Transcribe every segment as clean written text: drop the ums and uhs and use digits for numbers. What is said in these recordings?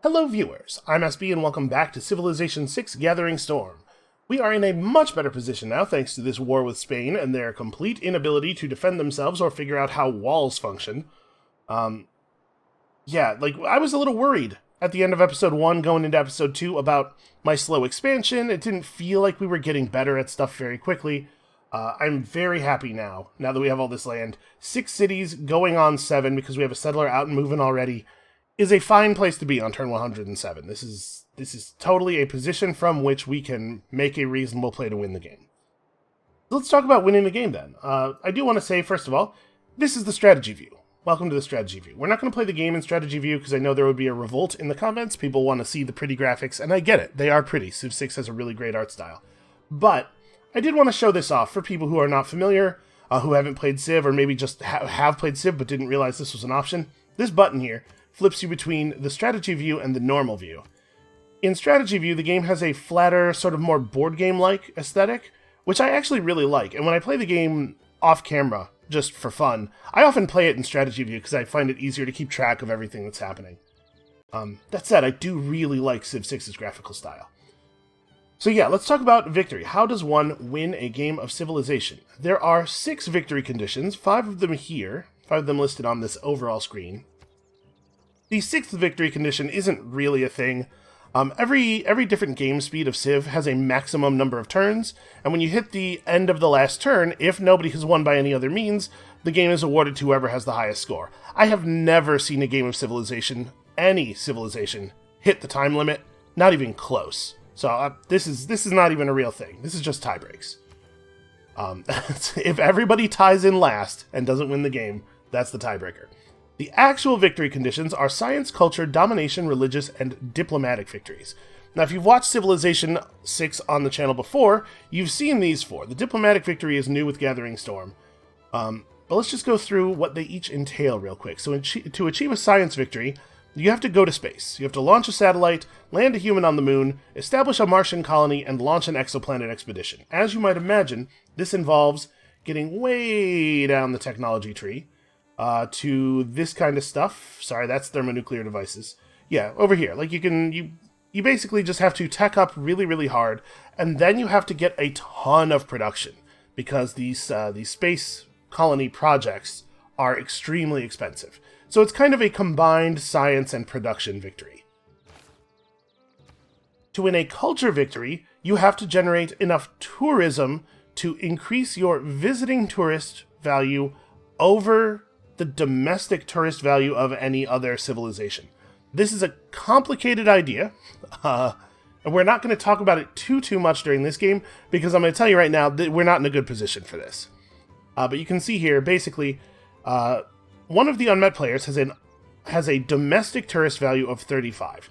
Hello viewers, I'm SB and welcome back to Civilization 6 Gathering Storm. We are in a much better position now thanks to this war with Spain and their complete inability to defend themselves or figure out how walls function. I was a little worried at the end of episode 1 going into episode 2 about my slow expansion. It didn't feel like we were getting better at stuff very quickly. I'm very happy now that we have all this land. 6 cities going on 7 because we have a settler out and moving already is a fine place to be on turn 107. This is totally a position from which we can make a reasonable play to win the game. Let's talk about winning the game then. I do want to say, first of all, this is the strategy view. Welcome to the strategy view. We're not going to play the game in strategy view because I know there would be a revolt in the comments. People want to see the pretty graphics, and I get it. They are pretty. Civ 6 has a really great art style. But I did want to show this off for people who are not familiar, who haven't played Civ, or maybe just have played Civ but didn't realize this was an option. This button here flips you between the strategy view and the normal view. In strategy view, the game has a flatter, sort of more board game-like aesthetic, which I actually really like. And when I play the game off camera, just for fun, I often play it in strategy view because I find it easier to keep track of everything that's happening. That said, I do really like Civ 6's graphical style. So yeah, let's talk about victory. How does one win a game of Civilization? There are 6 victory conditions, 5 of them here, 5 of them listed on this overall screen. The 6th victory condition isn't really a thing. Every different game speed of Civ has a maximum number of turns, and when you hit the end of the last turn, if nobody has won by any other means, the game is awarded to whoever has the highest score. I have never seen a game of Civilization, any Civilization, hit the time limit, not even close. So this is not even a real thing. This is just tie breaks. If everybody ties in last and doesn't win the game, that's the tiebreaker. The actual victory conditions are science, culture, domination, religious, and diplomatic victories. Now, if you've watched Civilization 6 on the channel before, you've seen these 4. The diplomatic victory is new with Gathering Storm. But let's just go through what they each entail real quick. So to achieve a science victory, you have to go to space. You have to launch a satellite, land a human on the moon, establish a Martian colony, and launch an exoplanet expedition. As you might imagine, this involves getting way down the technology tree, to this kind of stuff. Sorry, that's thermonuclear devices. Yeah, over here. Like you basically just have to tech up really, really hard, and then you have to get a ton of production because these space colony projects are extremely expensive. So it's kind of a combined science and production victory. To win a culture victory, you have to generate enough tourism to increase your visiting tourist value over the domestic tourist value of any other civilization. This is a complicated idea, and we're not going to talk about it too much during this game, because I'm going to tell you right now that we're not in a good position for this. But you can see here, basically, one of the unmet players has a domestic tourist value of 35.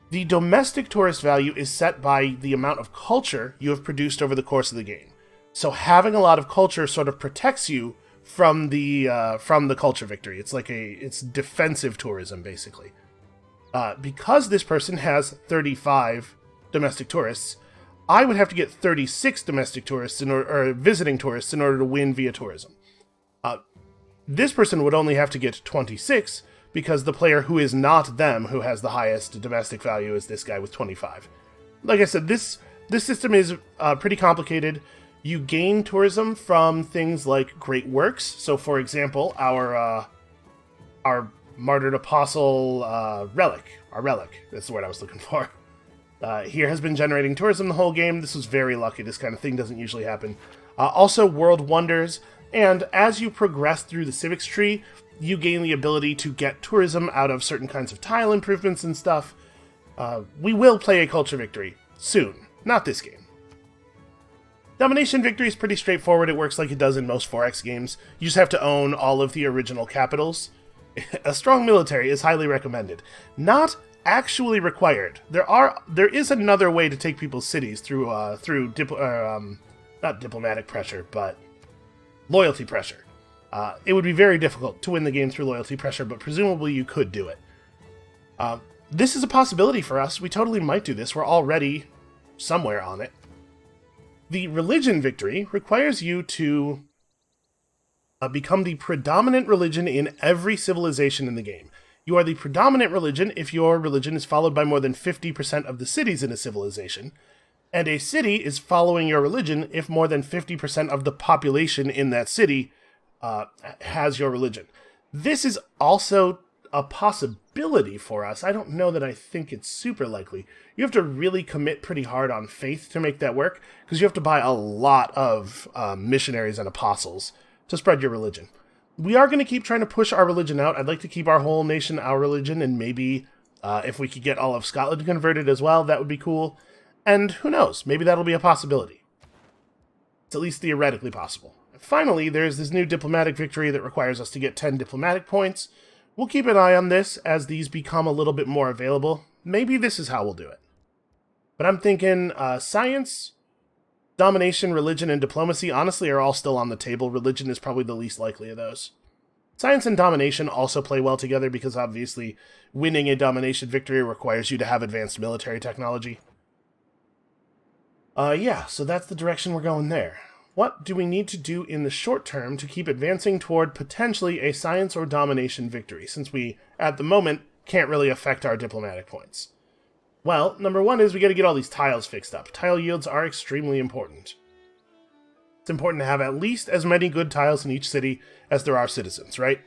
The domestic tourist value is set by the amount of culture you have produced over the course of the game. So having a lot of culture sort of protects you from the culture victory. It's defensive tourism, basically. Because this person has 35 domestic tourists, I would have to get 36 domestic tourists or visiting tourists in order to win via tourism. This person would only have to get 26 because the player who is not them who has the highest domestic value is this guy with 25. Like I said, this system is pretty complicated. You gain tourism from things like great works. So, for example, our martyred apostle relic, that's the word I was looking for, here has been generating tourism the whole game. This was very lucky. This kind of thing doesn't usually happen. Also, world wonders. And as you progress through the civics tree, you gain the ability to get tourism out of certain kinds of tile improvements and stuff. We will play a culture victory soon. Not this game. Domination victory is pretty straightforward. It works like it does in most 4X games. You just have to own all of the original capitals. A strong military is highly recommended. Not actually required. There is another way to take people's cities through not diplomatic pressure, but loyalty pressure. It would be very difficult to win the game through loyalty pressure, but presumably you could do it. This is a possibility for us. We totally might do this. We're already somewhere on it. The religion victory requires you to become the predominant religion in every civilization in the game. You are the predominant religion if your religion is followed by more than 50% of the cities in a civilization, and a city is following your religion if more than 50% of the population in that city has your religion. This is also a possibility for us. I don't know that I think it's super likely. You have to really commit pretty hard on faith to make that work, because you have to buy a lot of missionaries and apostles to spread your religion. We are going to keep trying to push our religion out. I'd like to keep our whole nation our religion, and maybe if we could get all of Scotland converted as well, that would be cool. And who knows, maybe that'll be a possibility. It's at least theoretically possible. Finally, there's this new diplomatic victory that requires us to get 10 diplomatic points. We'll keep an eye on this as these become a little bit more available. Maybe this is how we'll do it. But I'm thinking science, domination, religion, and diplomacy honestly are all still on the table. Religion is probably the least likely of those. Science and domination also play well together because obviously winning a domination victory requires you to have advanced military technology. Yeah, so that's the direction we're going there. What do we need to do in the short term to keep advancing toward potentially a science or domination victory, since we, at the moment, can't really affect our diplomatic points? Well, number one is we got to get all these tiles fixed up. Tile yields are extremely important. It's important to have at least as many good tiles in each city as there are citizens, right?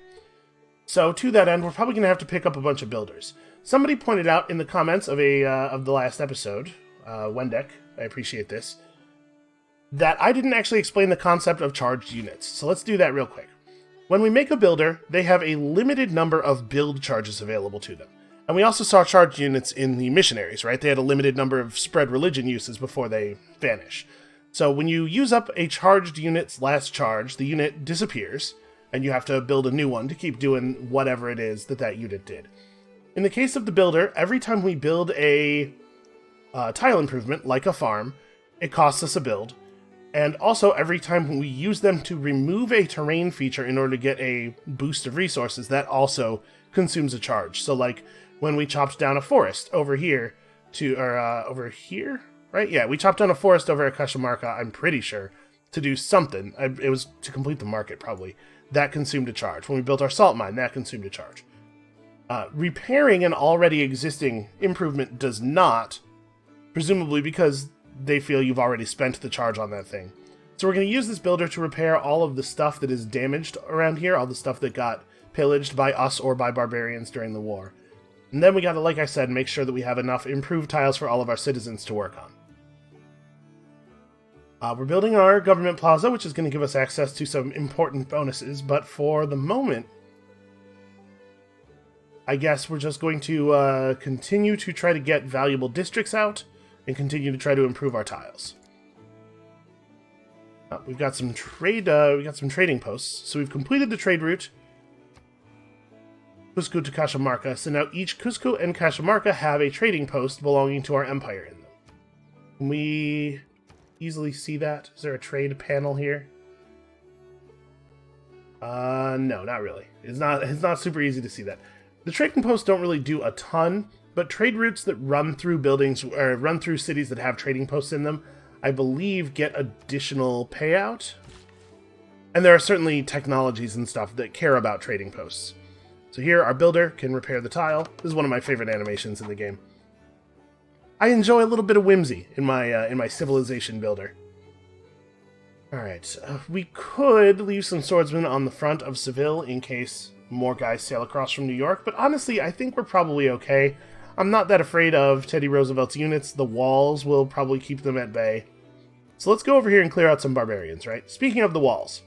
So to that end, we're probably going to have to pick up a bunch of builders. Somebody pointed out in the comments of the last episode, Wendek, I appreciate this, that I didn't actually explain the concept of charged units. So let's do that real quick. When we make a builder, they have a limited number of build charges available to them. And we also saw charged units in the missionaries, right? They had a limited number of spread religion uses before they vanish. So when you use up a charged unit's last charge, the unit disappears, and you have to build a new one to keep doing whatever it is that unit did. In the case of the builder, every time we build a tile improvement, like a farm, it costs us a build. And also, every time we use them to remove a terrain feature in order to get a boost of resources, that also consumes a charge. So, like, when we chopped down a forest over here over here, right? Yeah, we chopped down a forest over at Cajamarca, I'm pretty sure, to do something. It was to complete the market, probably. That consumed a charge. When we built our salt mine, that consumed a charge. Repairing an already existing improvement does not, presumably because they feel you've already spent the charge on that thing. So we're going to use this builder to repair all of the stuff that is damaged around here, all the stuff that got pillaged by us or by barbarians during the war. And then we got to, like I said, make sure that we have enough improved tiles for all of our citizens to work on. We're building our government plaza, which is going to give us access to some important bonuses, but for the moment, I guess we're just going to continue to try to get valuable districts out, and continue to try to improve our tiles. We've got some trading posts. So we've completed the trade route, Cusco to Cajamarca. So now each Cusco and Cajamarca have a trading post belonging to our empire in them. Can we easily see that? Is there a trade panel here? No, not really. It's not super easy to see that. The trading posts don't really do a ton, but trade routes that run through buildings or run through cities that have trading posts in them, I believe, get additional payout. And there are certainly technologies and stuff that care about trading posts. So here, our builder can repair the tile. This is one of my favorite animations in the game. I enjoy a little bit of whimsy in my civilization builder. Alright, we could leave some swordsmen on the front of Seville in case more guys sail across from New York, but honestly, I think we're probably okay. I'm not that afraid of Teddy Roosevelt's units. The walls will probably keep them at bay. So let's go over here and clear out some barbarians, right? Speaking of the walls,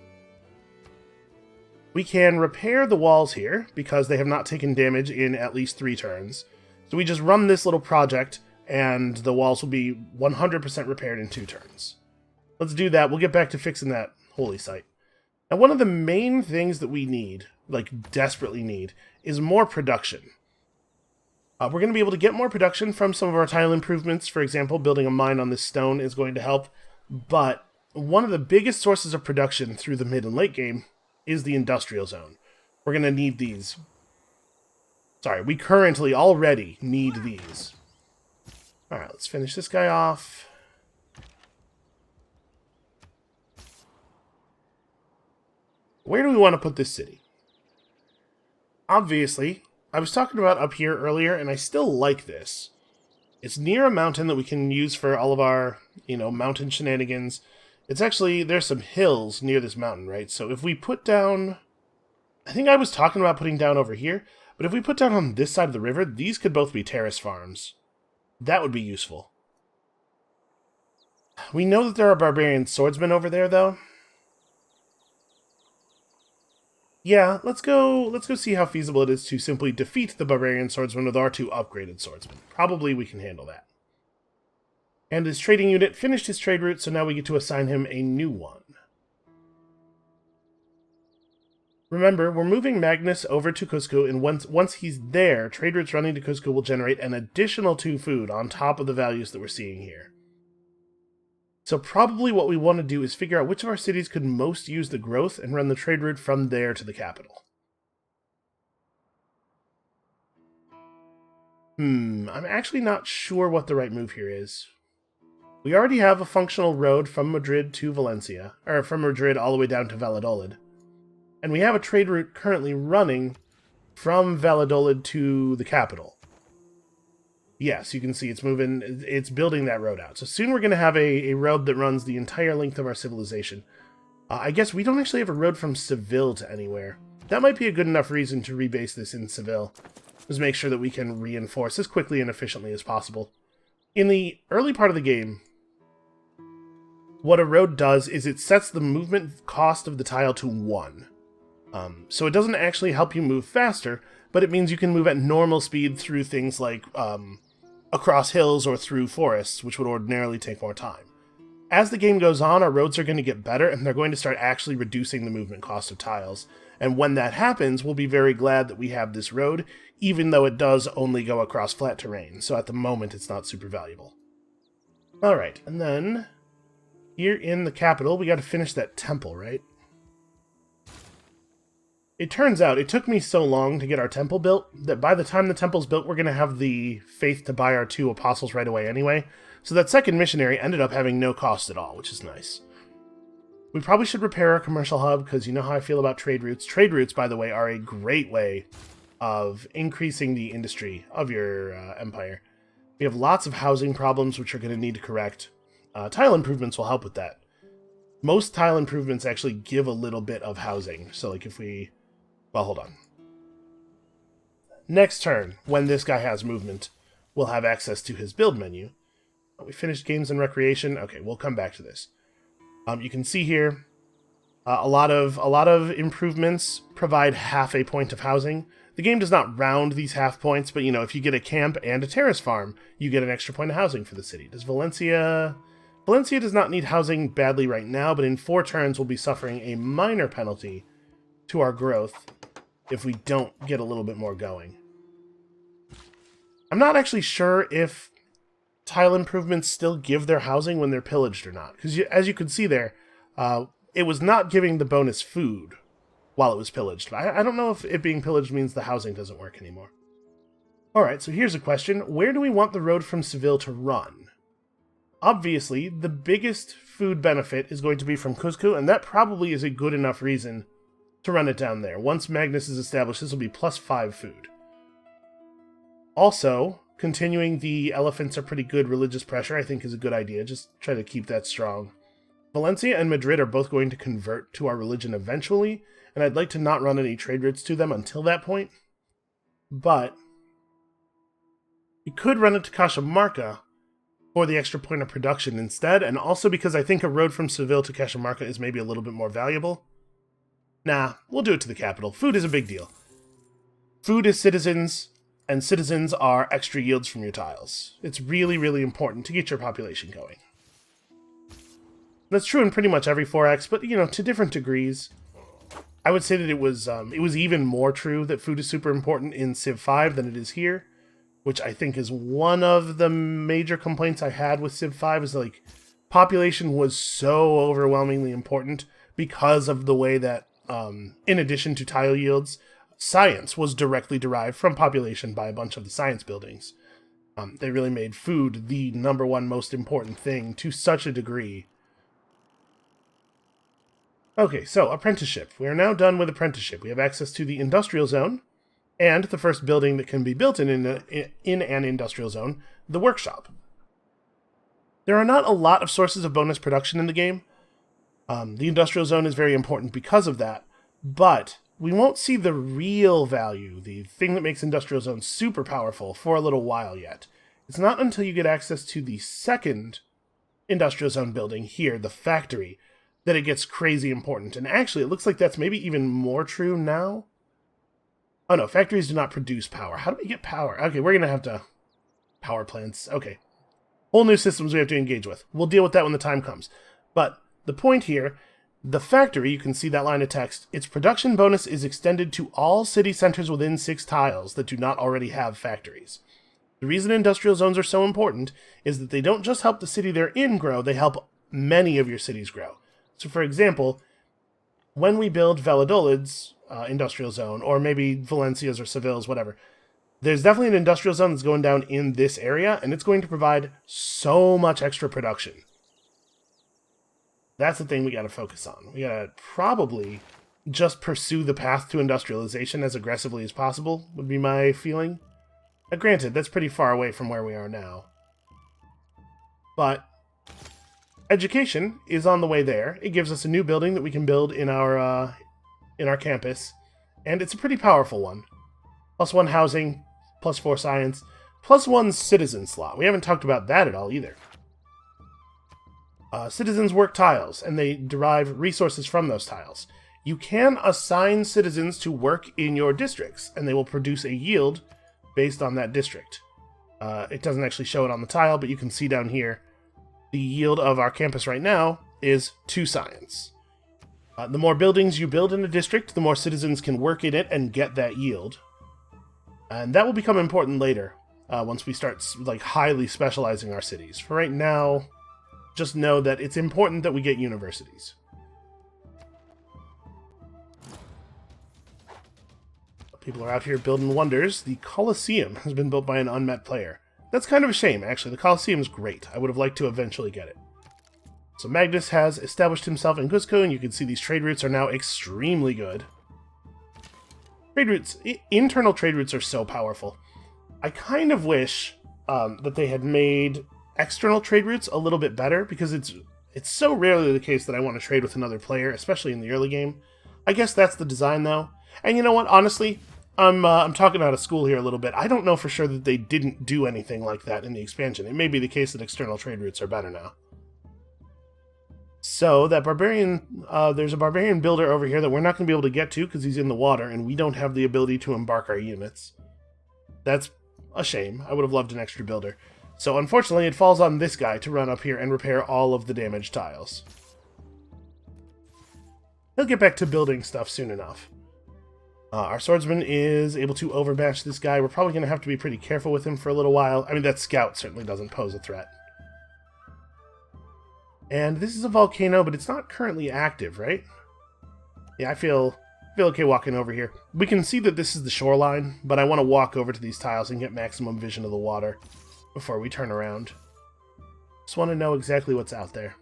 we can repair the walls here because they have not taken damage in at least 3 turns. So we just run this little project and the walls will be 100% repaired in 2 turns. Let's do that. We'll get back to fixing that holy site. Now, one of the main things that we need, like desperately need, is more production. We're going to be able to get more production from some of our tile improvements. For example, building a mine on this stone is going to help. But one of the biggest sources of production through the mid and late game is the industrial zone. We're going to need these. Sorry, we currently already need these. Alright, let's finish this guy off. Where do we want to put this city? Obviously, I was talking about up here earlier, and I still like this. It's near a mountain that we can use for all of our, mountain shenanigans. It's actually, there's some hills near this mountain, right? So if we put down, I think I was talking about putting down over here, but if we put down on this side of the river, these could both be terrace farms. That would be useful. We know that there are barbarian swordsmen over there, though. Yeah, let's go see how feasible it is to simply defeat the barbarian swordsman with our 2 upgraded swordsmen. Probably we can handle that. And his trading unit finished his trade route, so now we get to assign him a new one. Remember, we're moving Magnus over to Cusco, and once he's there, trade routes running to Cusco will generate an additional 2 food on top of the values that we're seeing here. So probably what we want to do is figure out which of our cities could most use the growth and run the trade route from there to the capital. I'm actually not sure what the right move here is. We already have a functional road from Madrid to Valencia, or from Madrid all the way down to Valladolid. And we have a trade route currently running from Valladolid to the capital. Yes, you can see it's moving, it's building that road out. So soon we're going to have a road that runs the entire length of our civilization. I guess we don't actually have a road from Seville to anywhere. That might be a good enough reason to rebase this in Seville. Just make sure that we can reinforce as quickly and efficiently as possible. In the early part of the game, what a road does is it sets the movement cost of the tile to 1. So it doesn't actually help you move faster, but it means you can move at normal speed through things like across hills or through forests, which would ordinarily take more time. As the game goes on, our roads are going to get better, and they're going to start actually reducing the movement cost of tiles. And when that happens, we'll be very glad that we have this road, even though it does only go across flat terrain, so at the moment it's not super valuable. Alright, and then here in the capital, we got to finish that temple, right? It turns out, it took me so long to get our temple built, that by the time the temple's built, we're going to have the faith to buy our 2 apostles right away anyway, so that second missionary ended up having no cost at all, which is nice. We probably should repair our commercial hub, because you know how I feel about trade routes. Trade routes, by the way, are a great way of increasing the industry of your empire. We have lots of housing problems, which are going to need to correct. Tile improvements will help with that. Most tile improvements actually give a little bit of housing, so like if we... Well, hold on. Next turn, when this guy has movement, we'll have access to his build menu. We finished games and recreation. Okay, we'll come back to this. You can see here, a lot of improvements provide half a point of housing. The game does not round these half points, but if you get a camp and a terrace farm, you get an extra point of housing for the city. Does Valencia... Valencia does not need housing badly right now, but in 4 turns we'll be suffering a minor penalty to our growth if we don't get a little bit more going. I'm not actually sure if tile improvements still give their housing when they're pillaged or not, because as you can see there, it was not giving the bonus food while it was pillaged. I don't know if it being pillaged means the housing doesn't work anymore. Alright, so here's a question. Where do we want the road from Seville to run? Obviously, the biggest food benefit is going to be from Cusco, and that probably is a good enough reason to run it down there. Once Magnus is established, this will be +5 food. Also, continuing the elephants are pretty good religious pressure, I think is a good idea. Just try to keep that strong. Valencia and Madrid are both going to convert to our religion eventually, and I'd like to not run any trade routes to them until that point. But we could run it to Cajamarca for the extra point of production instead, and also because I think a road from Seville to Cajamarca is maybe a little bit more valuable. Nah, we'll do it to the capital. Food is a big deal. Food is citizens, and citizens are extra yields from your tiles. It's really, really important to get your population going. That's true in pretty much every 4X, but, to different degrees. I would say that it was even more true that food is super important in Civ 5 than it is here, which I think is one of the major complaints I had with Civ 5, is like, population was so overwhelmingly important because of the way that, in addition to tile yields, science was directly derived from population by a bunch of the science buildings. They really made food the #1 most important thing to such a degree. Okay, so apprenticeship. We are now done with apprenticeship. We have access to the industrial zone, And the first building that can be built in an industrial zone, the workshop. There are not a lot of sources of bonus production in the game. The industrial zone is very important because of that, but we won't see the real value, the thing that makes industrial zones super powerful, for a little while yet. It's not until you get access to the second industrial zone building here, the factory, that it gets crazy important. And actually, it looks like that's maybe even more true now. Oh no, factories do not produce power. How do we get power? Okay, we're going to have to... Power plants. Okay. Whole new systems we have to engage with. We'll deal with that when the time comes. But the point here, the factory, you can see that line of text, its production bonus is extended to all city centers within 6 tiles that do not already have factories. The reason industrial zones are so important is that they don't just help the city they're in grow, they help many of your cities grow. So for example, when we build Valladolid's industrial zone, or maybe Valencia's or Seville's, whatever, there's definitely an industrial zone that's going down in this area, and it's going to provide so much extra production. That's the thing we got to focus on. We got to probably just pursue the path to industrialization as aggressively as possible, would be my feeling. Now, granted, that's pretty far away from where we are now. But education is on the way there. It gives us a new building that we can build in our campus, and it's a pretty powerful one. +1 housing, +4 science, +1 citizen slot. We haven't talked about that at all either. Citizens work tiles, and they derive resources from those tiles. You can assign citizens to work in your districts, and they will produce a yield based on that district. It doesn't actually show it on the tile, but you can see down here the yield of our campus right now is 2 science. The more buildings you build in a district, the more citizens can work in it and get that yield. And that will become important later, once we start highly specializing our cities. For right now, just know that it's important that we get universities. People are out here building wonders. The Colosseum has been built by an unmet player. That's kind of a shame, actually. The Colosseum is great. I would have liked to eventually get it. So Magnus has established himself in Cusco, and you can see these trade routes are now extremely good. Trade routes, internal trade routes are so powerful. I kind of wish that they had made external trade routes a little bit better, because it's so rarely the case that I want to trade with another player, especially in the early game. I guess that's the design, though. And you know what? Honestly, I'm talking out of school here a little bit. I don't know for sure that they didn't do anything like that in the expansion. It may be the case that external trade routes are better now. So, that barbarian, there's a barbarian builder over here that we're not going to be able to get to because he's in the water, and we don't have the ability to embark our units. That's a shame. I would have loved an extra builder. So, unfortunately, it falls on this guy to run up here and repair all of the damaged tiles. He'll get back to building stuff soon enough. Our swordsman is able to overmatch this guy. We're probably going to have to be pretty careful with him for a little while. I mean, that scout certainly doesn't pose a threat. And this is a volcano, but it's not currently active, right? Yeah, I feel okay walking over here. We can see that this is the shoreline, but I want to walk over to these tiles and get maximum vision of the water before we turn around. Just want to know exactly what's out there.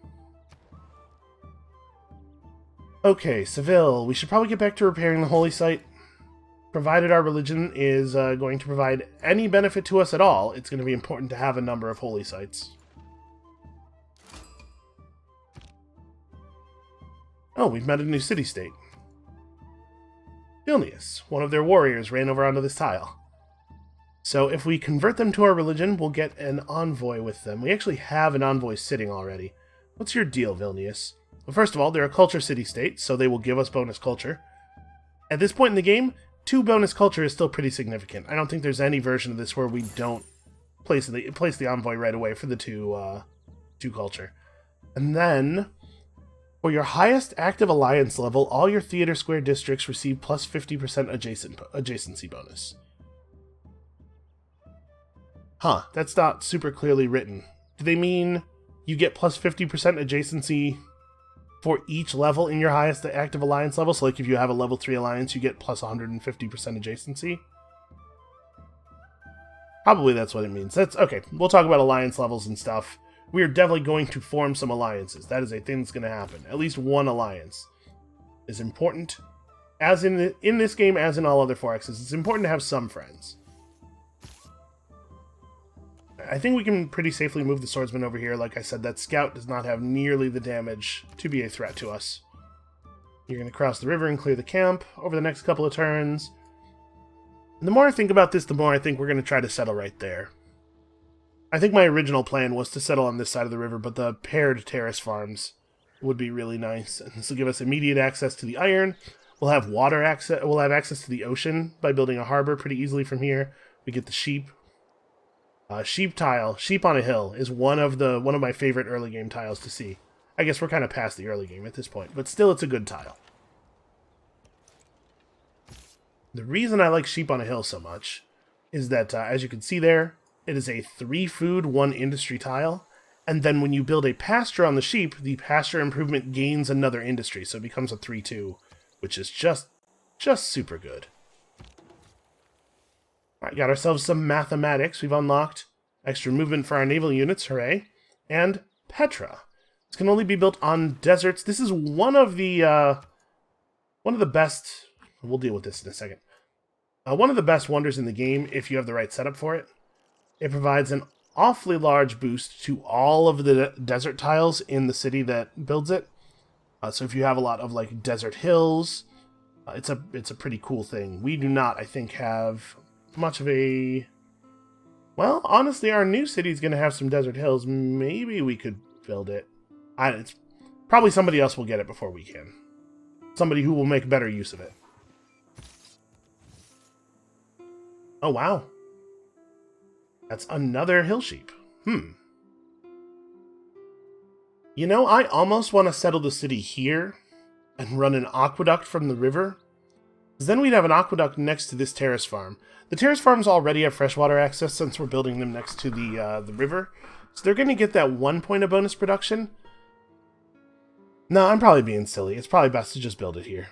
Okay, Seville. We should probably get back to repairing the holy site. Provided our religion is going to provide any benefit to us at all, it's going to be important to have a number of holy sites. Oh, we've met a new city-state. Vilnius. One of their warriors ran over onto this tile. So if we convert them to our religion, we'll get an envoy with them. We actually have an envoy sitting already. What's your deal, Vilnius? Well, first of all, they're a culture city-state, so they will give us bonus culture. At this point in the game, 2 bonus culture is still pretty significant. I don't think there's any version of this where we don't place the envoy right away for the 2 culture. And then, for your highest active alliance level, all your theater square districts receive plus 50% adjacency bonus. Huh, that's not super clearly written. Do they mean you get plus 50% adjacency for each level in your highest active alliance level? So like if you have a level 3 alliance, you get plus 150% adjacency? Probably that's what it means. That's okay. We'll talk about alliance levels and stuff. We are definitely going to form some alliances. That is a thing that's going to happen. At least one alliance is important As in this game, as in all other 4Xs, it's important to have some friends. I think we can pretty safely move the swordsman over here. Like I said, that scout does not have nearly the damage to be a threat to us. You're going to cross the river and clear the camp over the next couple of turns. And the more I think about this, the more I think we're going to try to settle right there. I think my original plan was to settle on this side of the river, but the paired terrace farms would be really nice. And this will give us immediate access to the iron. We'll have water access. We'll have access to the ocean by building a harbor pretty easily from here. We get the sheep. Sheep tile, sheep on a hill, is one of my favorite early game tiles to see. I guess we're kind of past the early game at this point, but still it's a good tile. The reason I like sheep on a hill so much is that, as you can see there, it is a 3 food, 1 industry tile, and then when you build a pasture on the sheep, the pasture improvement gains another industry, so it becomes a 3-2, which is just super good. Alright, got ourselves some mathematics. We've unlocked extra movement for our naval units, hooray. And Petra. This can only be built on deserts. This is one of the best... We'll deal with this in a second. One of the best wonders in the game, if you have the right setup for it. It provides an awfully large boost to all of the desert tiles in the city that builds it. So if you have a lot of like desert hills, it's a pretty cool thing. We do not, I think, have much of a... Well, honestly, our new city is going to have some desert hills. Maybe we could build it. It's probably somebody else will get it before we can. Somebody who will make better use of it. Oh, wow. That's another hill sheep. You know, I almost want to settle the city here and run an aqueduct from the river. Because then we'd have an aqueduct next to this terrace farm. The terrace farms already have freshwater access since we're building them next to the river. So they're going to get that 1 point of bonus production. No, I'm probably being silly. It's probably best to just build it here.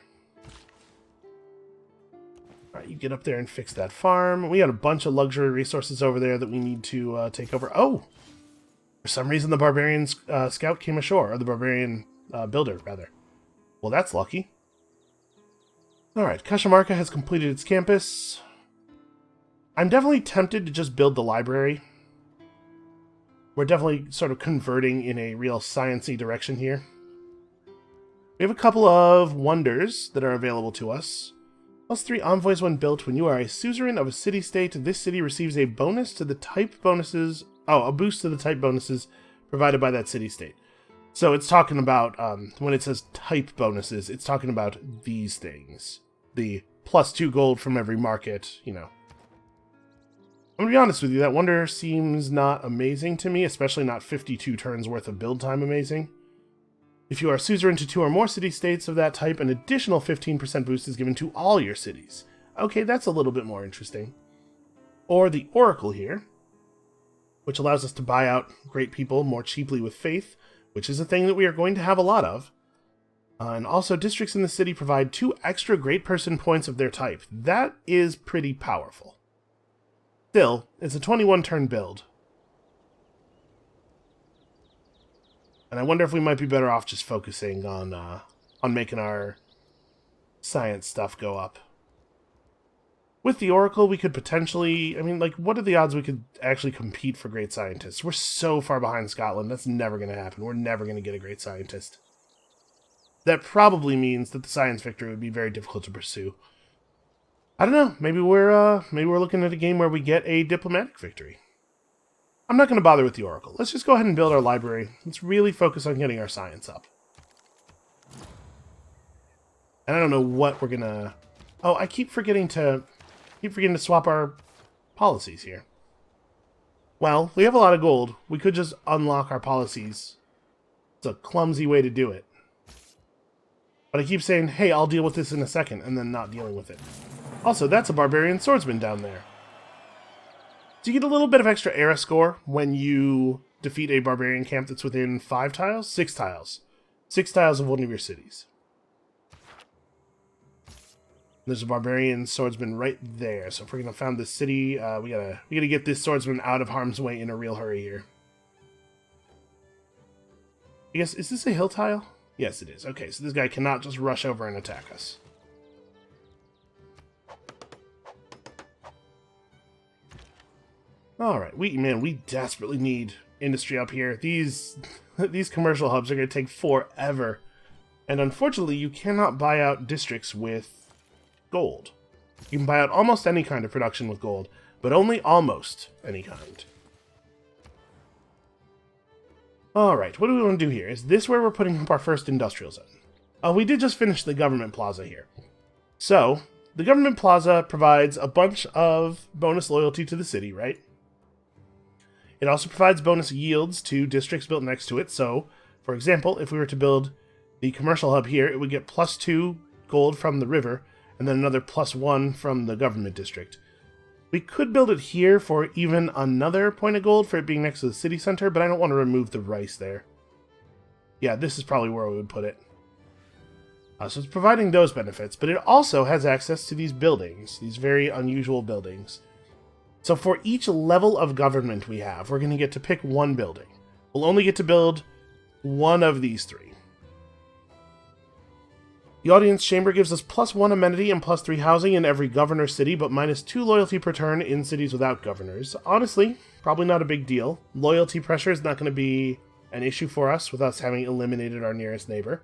Alright, you get up there and fix that farm. We got a bunch of luxury resources over there that we need to take over. Oh! For some reason the barbarian scout came ashore. Or the barbarian builder, rather. Well, that's lucky. Alright, Cajamarca has completed its campus. I'm definitely tempted to just build the library. We're definitely sort of converting in a real science-y direction here. We have a couple of wonders that are available to us. +3 envoys when built. When you are a suzerain of a city-state, this city receives a bonus to the type bonuses... Oh, a boost to the type bonuses provided by that city-state. So it's talking about, when it says type bonuses, it's talking about these things. The +2 gold from every market, you know. I'm going to be honest with you, that wonder seems not amazing to me, especially not 52 turns worth of build time amazing. If you are suzerain to 2 or more city-states of that type, an additional 15% boost is given to all your cities. Okay, that's a little bit more interesting. Or the Oracle here, which allows us to buy out great people more cheaply with faith, which is a thing that we are going to have a lot of. And also, districts in the city provide 2 extra great person points of their type. That is pretty powerful. Still, it's a 21-turn build. And I wonder if we might be better off just focusing on making our science stuff go up. With the Oracle, we could potentially... I mean, like, what are the odds we could actually compete for great scientists? We're so far behind Scotland, that's never going to happen. We're never going to get a great scientist. That probably means that the science victory would be very difficult to pursue. I don't know. Maybe we're looking at a game where we get a diplomatic victory. I'm not going to bother with the Oracle. Let's just go ahead and build our library. Let's really focus on getting our science up. And I don't know what we're gonna... Oh, I keep forgetting to swap our policies here. Well, we have a lot of gold. We could just unlock our policies. It's a clumsy way to do it. But I keep saying, hey, I'll deal with this in a second, and then not dealing with it. Also, that's a barbarian swordsman down there. So you get a little bit of extra era score when you defeat a barbarian camp that's within 5 tiles? 6 tiles. 6 tiles of one of your cities. There's a barbarian swordsman right there. So if we're gonna found this city, we gotta get this swordsman out of harm's way in a real hurry here. I guess, is this a hill tile? Yes, it is. Okay, so this guy cannot just rush over and attack us. Alright, we desperately need industry up here. These commercial hubs are going to take forever. And unfortunately, you cannot buy out districts with gold. You can buy out almost any kind of production with gold, but only almost any kind. Alright, what do we want to do here? Is this where we're putting up our first industrial zone? We did just finish the government plaza here. So, the government plaza provides a bunch of bonus loyalty to the city, right? It also provides bonus yields to districts built next to it. So, for example, if we were to build the commercial hub here, it would get +2 gold from the river, and then another +1 from the government district. We could build it here for even another point of gold for it being next to the city center, but I don't want to remove the rice there. Yeah, this is probably where we would put it. So it's providing those benefits, but it also has access to these buildings, these very unusual buildings. So for each level of government we have, we're going to get to pick one building. We'll only get to build one of these three. The audience chamber gives us +1 amenity and +3 housing in every governor city, but -2 loyalty per turn in cities without governors. Honestly, probably not a big deal. Loyalty pressure is not going to be an issue for us with us having eliminated our nearest neighbor.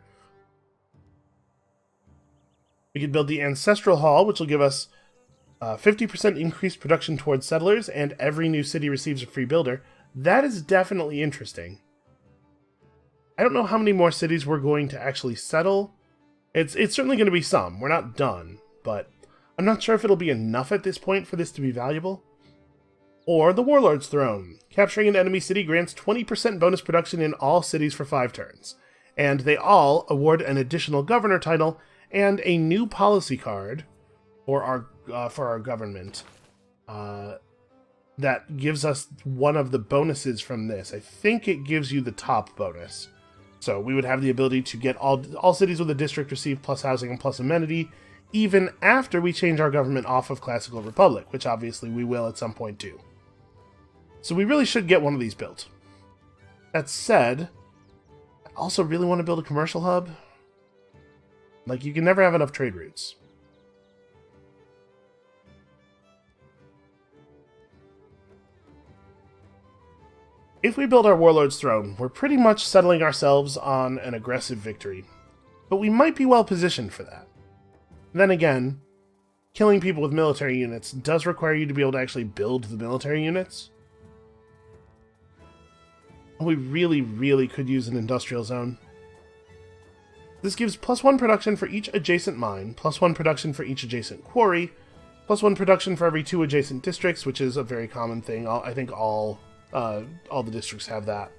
We could build the Ancestral Hall, which will give us 50% increased production towards settlers, and every new city receives a free builder. That is definitely interesting. I don't know how many more cities we're going to actually settle. It's certainly going to be some. We're not done, but I'm not sure if it'll be enough at this point for this to be valuable. Or the Warlord's Throne. Capturing an enemy city grants 20% bonus production in all cities for 5 turns. And they all award an additional governor title and a new policy card for our government that gives us one of the bonuses from this. I think it gives you the top bonus. So we would have the ability to get all cities with a district receive plus housing and plus amenity, even after we change our government off of Classical Republic, which obviously we will at some point too. So we really should get one of these built. That said, I also really want to build a commercial hub. Like, you can never have enough trade routes. If we build our Warlord's Throne, we're pretty much settling ourselves on an aggressive victory. But we might be well positioned for that. Then again, killing people with military units does require you to be able to actually build the military units. We really, really could use an industrial zone. This gives +1 production for each adjacent mine, +1 production for each adjacent quarry, +1 production for every 2 adjacent districts, which is a very common thing. I think all the districts have that.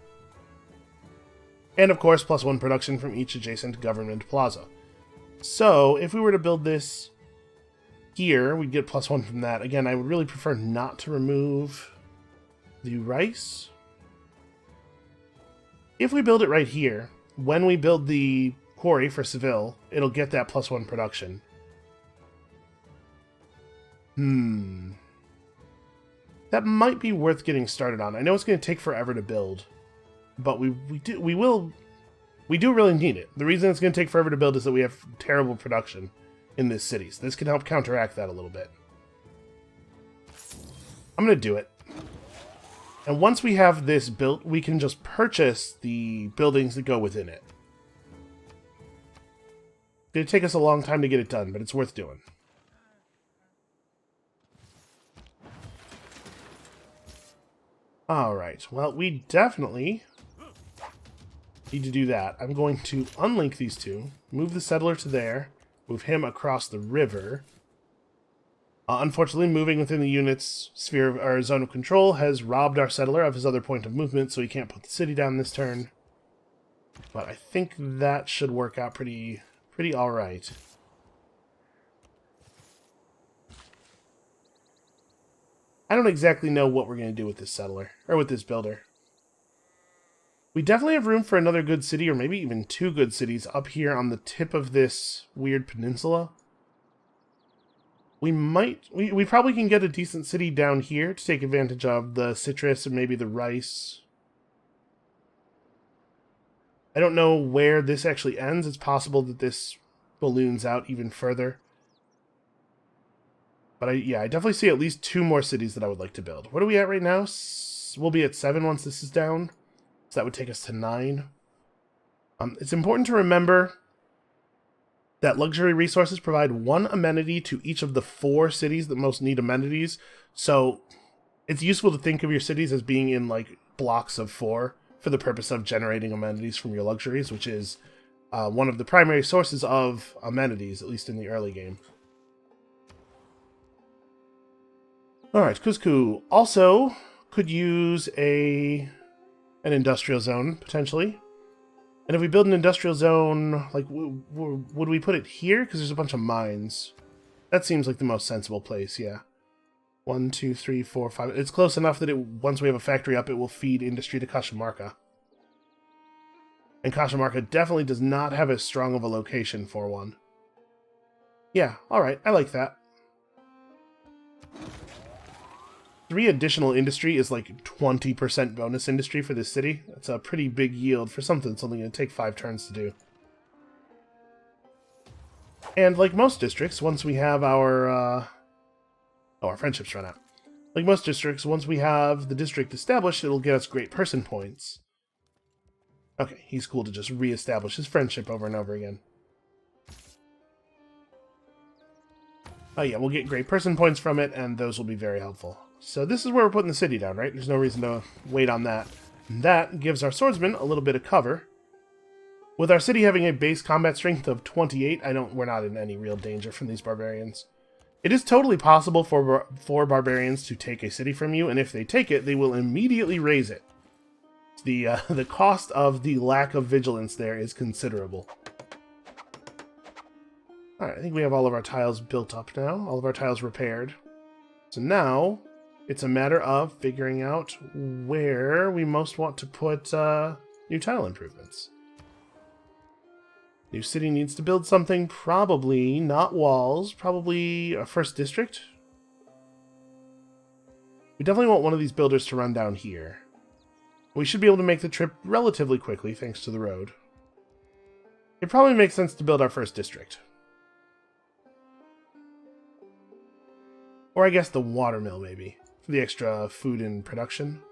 And of course, +1 production from each adjacent government plaza. So, if we were to build this here, we'd get +1 from that. Again, I would really prefer not to remove the rice. If we build it right here, when we build the quarry for Seville, it'll get that +1 production. That might be worth getting started on. I know it's going to take forever to build, but we do really need it. The reason it's going to take forever to build is that we have terrible production in this city. So this can help counteract that a little bit. I'm going to do it. And once we have this built, we can just purchase the buildings that go within it. It's going to take us a long time to get it done, but it's worth doing. Alright, well, we definitely need to do that. I'm going to unlink these two, move the settler to there, move him across the river. Unfortunately, moving within the unit's sphere of our zone of control has robbed our settler of his other point of movement, so he can't put the city down this turn. But I think that should work out pretty alright. I don't exactly know what we're going to do with this settler, or with this builder. We definitely have room for another good city, or maybe even 2 good cities up here on the tip of this weird peninsula. We probably can get a decent city down here to take advantage of the citrus and maybe the rice. I don't know where this actually ends. It's possible that this balloons out even further. But I definitely see at least 2 more cities that I would like to build. What are we at right now? We'll be at 7 once this is down. So that would take us to 9. It's important to remember that luxury resources provide 1 amenity to each of the 4 cities that most need amenities. So it's useful to think of your cities as being in like blocks of 4 for the purpose of generating amenities from your luxuries, which is one of the primary sources of amenities, at least in the early game. Alright, Cusco also could use an industrial zone, potentially. And if we build an industrial zone, like, would we put it here? Because there's a bunch of mines. That seems like the most sensible place, yeah. 1, 2, 3, 4, 5. It's close enough that once we have a factory up, it will feed industry to Cajamarca. And Cajamarca definitely does not have as strong of a location for one. Yeah, alright, I like that. 3 additional industry is like 20% bonus industry for this city. That's a pretty big yield for something that's only going to take 5 turns to do. And like most districts, once we have our friendships run out. Like most districts, once we have the district established, it'll get us great person points. Okay, he's cool to just re-establish his friendship over and over again. Oh yeah, we'll get great person points from it, and those will be very helpful. So this is where we're putting the city down, right? There's no reason to wait on that. And that gives our swordsman a little bit of cover. With our city having a base combat strength of 28, we're not in any real danger from these barbarians. It is totally possible for barbarians to take a city from you, and if they take it, they will immediately raise it. The cost of the lack of vigilance there is considerable. Alright, I think we have all of our tiles built up now, all of our tiles repaired. So now, it's a matter of figuring out where we most want to put new tile improvements. New city needs to build something, probably not walls, probably a first district. We definitely want one of these builders to run down here. We should be able to make the trip relatively quickly, thanks to the road. It probably makes sense to build our first district. Or I guess the watermill, maybe, for the extra food and production.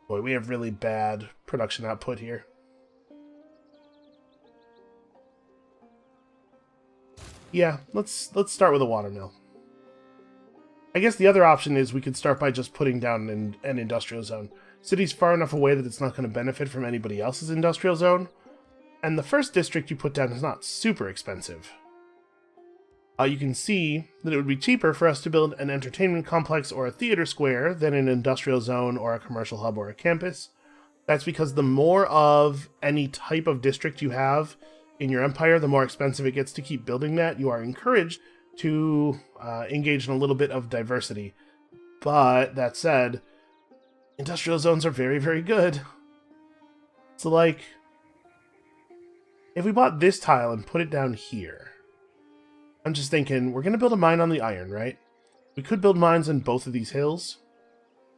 Boy, we have really bad production output here. Yeah, let's start with a watermill. I guess the other option is we could start by just putting down an industrial zone. City's far enough away that it's not going to benefit from anybody else's industrial zone. And the first district you put down is not super expensive. You can see that it would be cheaper for us to build an entertainment complex or a theater square than an industrial zone or a commercial hub or a campus. That's because the more of any type of district you have in your empire, the more expensive it gets to keep building that. You are encouraged to engage in a little bit of diversity. But, that said, industrial zones are very, very good. So, like, if we bought this tile and put it down here, I'm just thinking, we're going to build a mine on the iron, right? We could build mines on both of these hills.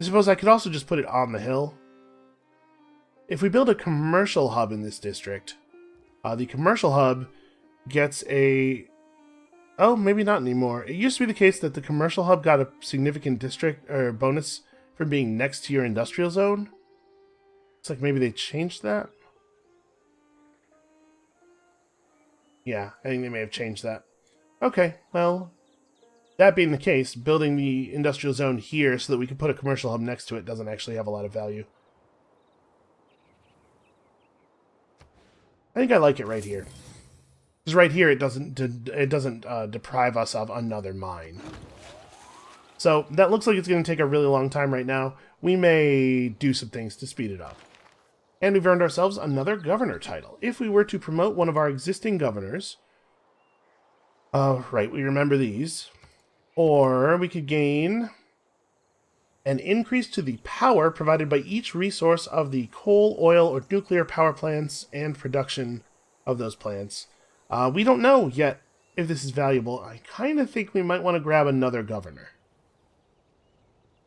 I suppose I could also just put it on the hill. If we build a commercial hub in this district, the commercial hub gets a... Oh, maybe not anymore. It used to be the case that the commercial hub got a significant district or bonus for being next to your industrial zone. It's like maybe they changed that. Yeah, I think they may have changed that. Okay, well, that being the case, building the industrial zone here so that we can put a commercial hub next to it doesn't actually have a lot of value. I think I like it right here. Because right here it doesn't deprive us of another mine. So that looks like it's going to take a really long time right now. We may do some things to speed it up. And we've earned ourselves another governor title. If we were to promote one of our existing governors... right, we remember these. Or we could gain an increase to the power provided by each resource of the coal, oil, or nuclear power plants and production of those plants. We don't know yet if this is valuable. I kind of think we might want to grab another governor.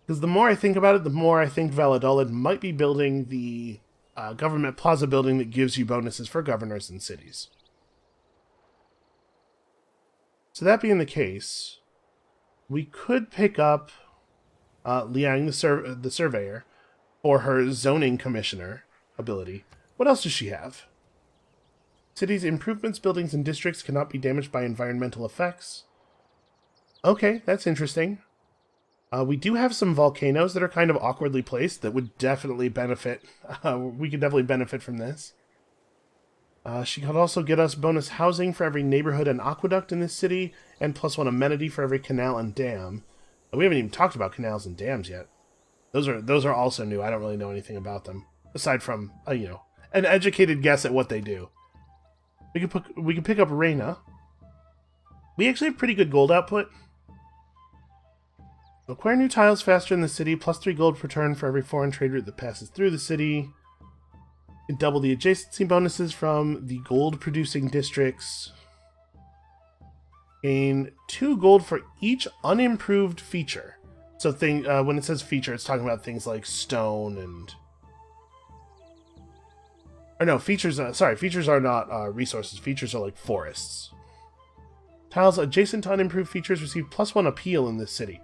Because the more I think about it, the more I think Valladolid might be building the government plaza building that gives you bonuses for governors and cities. So that being the case, we could pick up Liang, the surveyor, for her zoning commissioner ability. What else does she have? Cities' improvements, buildings, and districts cannot be damaged by environmental effects. Okay, that's interesting. We do have some volcanoes that are kind of awkwardly placed that would definitely benefit. We could definitely benefit from this. She could also get us bonus housing for every neighborhood and aqueduct in this city, and +1 amenity for every canal and dam. We haven't even talked about canals and dams yet. Those are also new. I don't really know anything about them, aside from, an educated guess at what they do. We can pick up Reina. We actually have pretty good gold output. Acquire new tiles faster in the city, +3 gold per turn for every foreign trade route that passes through the city. And double the adjacency bonuses from the gold-producing districts. Gain 2 gold for each unimproved feature. So when it says feature, it's talking about things like stone and... Or no, features... features are not resources. Features are like forests. Tiles adjacent to unimproved features receive +1 appeal in this city.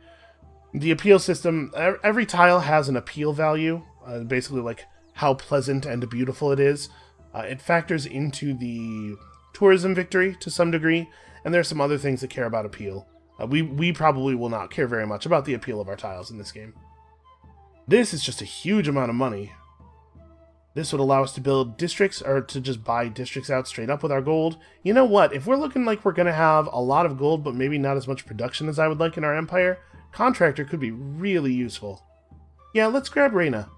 The appeal system, every tile has an appeal value, basically like how pleasant and beautiful it is. It factors into the tourism victory to some degree, and there are some other things that care about appeal. We probably will not care very much about the appeal of our tiles in this game. This is just a huge amount of money. This would allow us to build districts, or to just buy districts out straight up with our gold. You know what? If we're looking like we're going to have a lot of gold, but maybe not as much production as I would like in our empire, Contractor could be really useful. Yeah, let's grab Reina.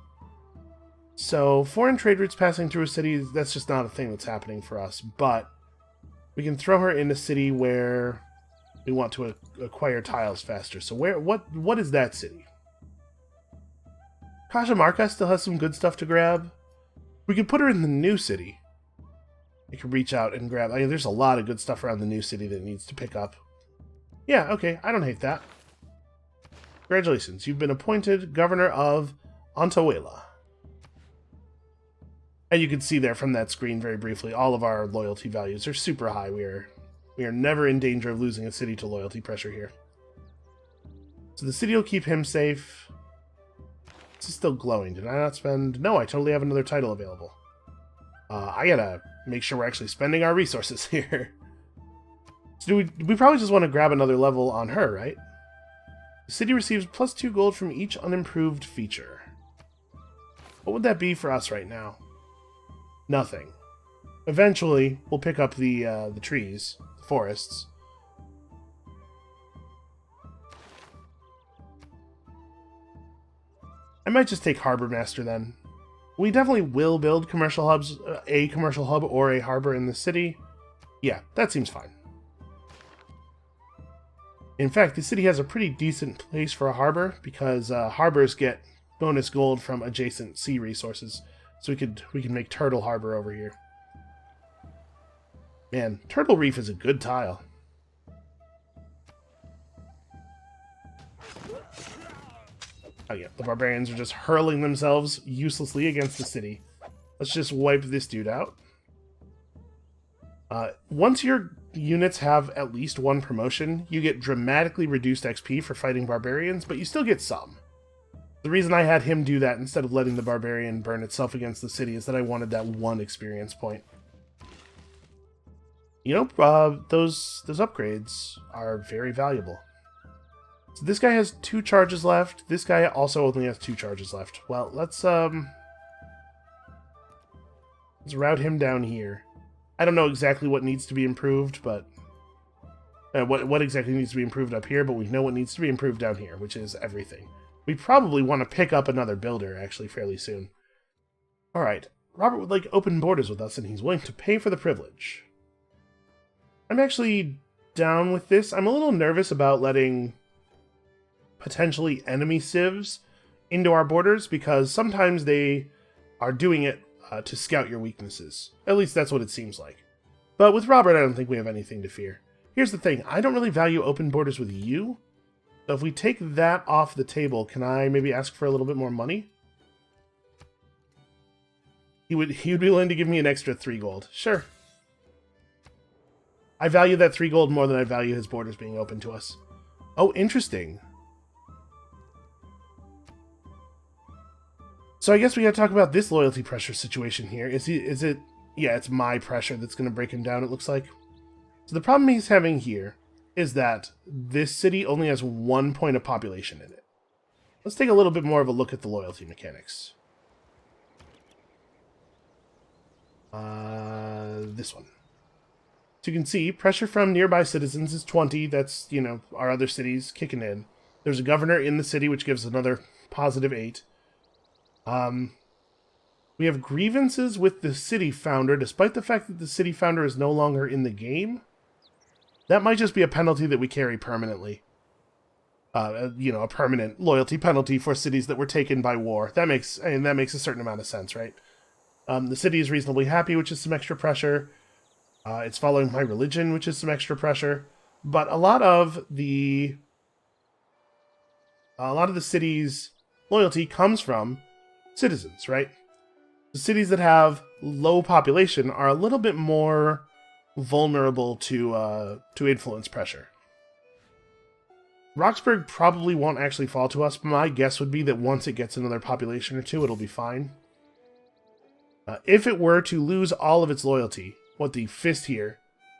So, foreign trade routes passing through a city, that's just not a thing that's happening for us, but we can throw her in a city where we want to acquire tiles faster. So what is that city? Cajamarca still has some good stuff to grab. We could put her in the new city. We could reach out and grab... there's a lot of good stuff around the new city that needs to pick up. Yeah, okay, I don't hate that. Congratulations, you've been appointed governor of Antahuela. And you can see there from that screen very briefly, all of our loyalty values are super high. We are never in danger of losing a city to loyalty pressure here. So the city will keep him safe. This is still glowing. Did I not spend... No, I totally have another title available. I gotta make sure we're actually spending our resources here. So we probably just want to grab another level on her, right? The city receives +2 gold from each unimproved feature. What would that be for us right now? Nothing. Eventually, we'll pick up the trees, the forests. I might just take Harbor Master then. We definitely will build commercial hubs, a commercial hub or a harbor in the city. Yeah, that seems fine. In fact, the city has a pretty decent place for a harbor, because harbors get bonus gold from adjacent sea resources. So we can make Turtle Harbor over here. Man, Turtle Reef is a good tile. Oh yeah, the barbarians are just hurling themselves uselessly against the city. Let's just wipe this dude out. Once your units have at least one promotion, you get dramatically reduced XP for fighting barbarians, but you still get some. The reason I had him do that instead of letting the barbarian burn itself against the city is that I wanted that one experience point. You know, those upgrades are very valuable. So this guy has 2 charges left. This guy also only has 2 charges left. Well, let's route him down here. I don't know exactly what needs to be improved, but... what exactly needs to be improved up here, but we know what needs to be improved down here, which is everything. We probably want to pick up another builder, actually, fairly soon. Alright, Robert would like open borders with us, and he's willing to pay for the privilege. I'm actually down with this. I'm a little nervous about letting potentially enemy civs into our borders, because sometimes they are doing it to scout your weaknesses. At least that's what it seems like. But with Robert, I don't think we have anything to fear. Here's the thing, I don't really value open borders with you. So if we take that off the table, can I maybe ask for a little bit more money? He would be willing to give me an extra 3 gold. Sure. I value that 3 gold more than I value his borders being open to us. Oh, interesting. So I guess we gotta talk about this loyalty pressure situation here. Is it... Yeah, it's my pressure that's gonna break him down, it looks like. So the problem he's having here is that this city only has 1 point of population in it. Let's take a little bit more of a look at the loyalty mechanics. This one. So you can see, pressure from nearby citizens is 20. That's, you know, our other cities kicking in. There's a governor in the city, which gives another positive 8. We have grievances with the city founder, despite the fact that the city founder is no longer in the game. That might just be a penalty that we carry permanently. You know, a permanent loyalty penalty for cities that were taken by war. That makes a certain amount of sense, right? The city is reasonably happy, which is some extra pressure. It's following my religion, which is some extra pressure. But a lot of the city's loyalty comes from citizens, right? The cities that have low population are a little bit more vulnerable to influence pressure. Roxburgh probably won't actually fall to us, but my guess would be that once it gets another population or 2, it'll be fine. If it were to lose all of its loyalty, what the fist here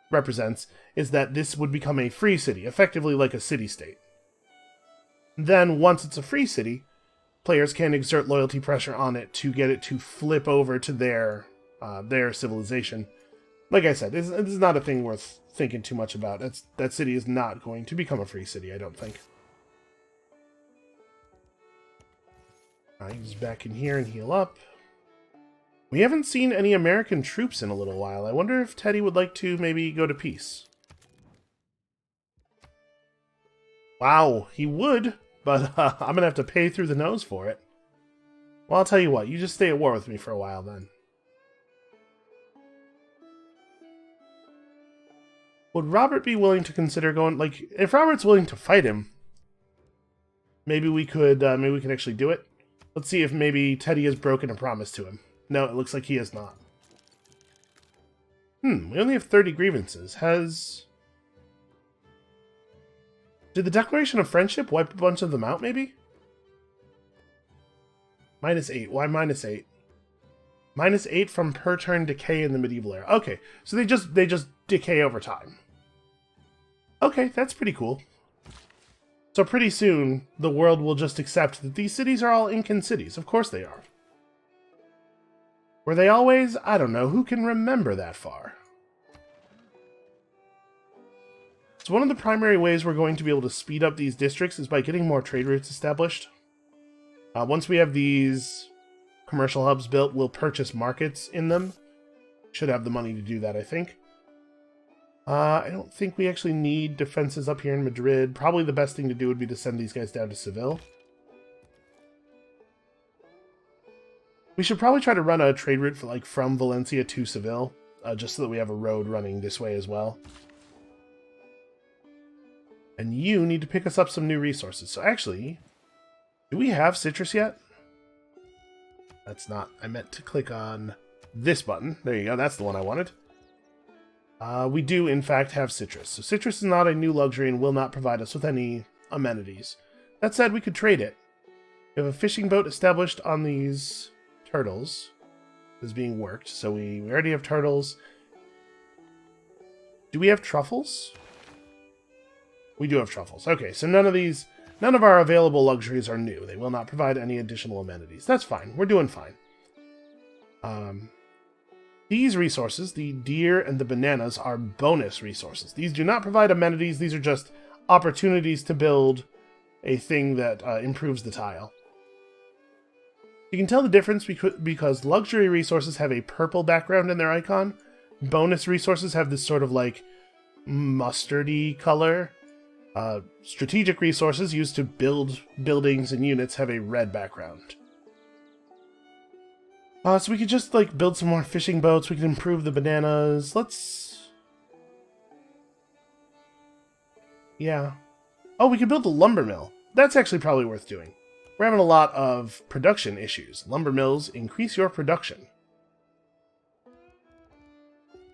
represents is that this would become a free city, effectively like a city-state. Then, once it's a free city, players can exert loyalty pressure on it to get it to flip over to their civilization. Like I said, this is not a thing worth thinking too much about. That city is not going to become a free city, I don't think. He's back in here and heal up. We haven't seen any American troops in a little while. I wonder if Teddy would like to maybe go to peace. Wow, he would, but I'm going to have to pay through the nose for it. Well, I'll tell you what, you just stay at war with me for a while then. Would Robert be willing to consider going, like, if Robert's willing to fight him, maybe we could actually do it. Let's see if maybe Teddy has broken a promise to him. No, it looks like he has not. We only have 30 grievances. Did the Declaration of Friendship wipe a bunch of them out, maybe? -8. Why -8? -8 from per turn decay in the medieval era. Okay, so they just decay over time. Okay, that's pretty cool. So pretty soon, the world will just accept that these cities are all Incan cities. Of course they are. Were they always? I don't know. Who can remember that far? So one of the primary ways we're going to be able to speed up these districts is by getting more trade routes established. Once we have these commercial hubs built, we'll purchase markets in them. Should have the money to do that, I think. I don't think we actually need defenses up here in Madrid. Probably the best thing to do would be to send these guys down to Seville. We should probably try to run a trade route for, like, from Valencia to Seville, just so that we have a road running this way as well. And you need to pick us up some new resources. So actually, do we have citrus yet? That's not... I meant to click on this button. There you go, that's the one I wanted. We do, in fact, have citrus. So citrus is not a new luxury and will not provide us with any amenities. That said, we could trade it. We have a fishing boat established on these turtles. Is being worked, so we already have turtles. Do we have truffles? We do have truffles. Okay, so none of our available luxuries are new. They will not provide any additional amenities. That's fine. We're doing fine. These resources, the deer and the bananas, are bonus resources. These do not provide amenities. These are just opportunities to build a thing that improves the tile. You can tell the difference because luxury resources have a purple background in their icon. Bonus resources have this sort of like mustardy color. Strategic resources used to build buildings and units have a red background. So we could just like build some more fishing boats. We could improve the bananas. Yeah. Oh, we could build a lumber mill. That's actually probably worth doing. We're having a lot of production issues. Lumber mills increase your production.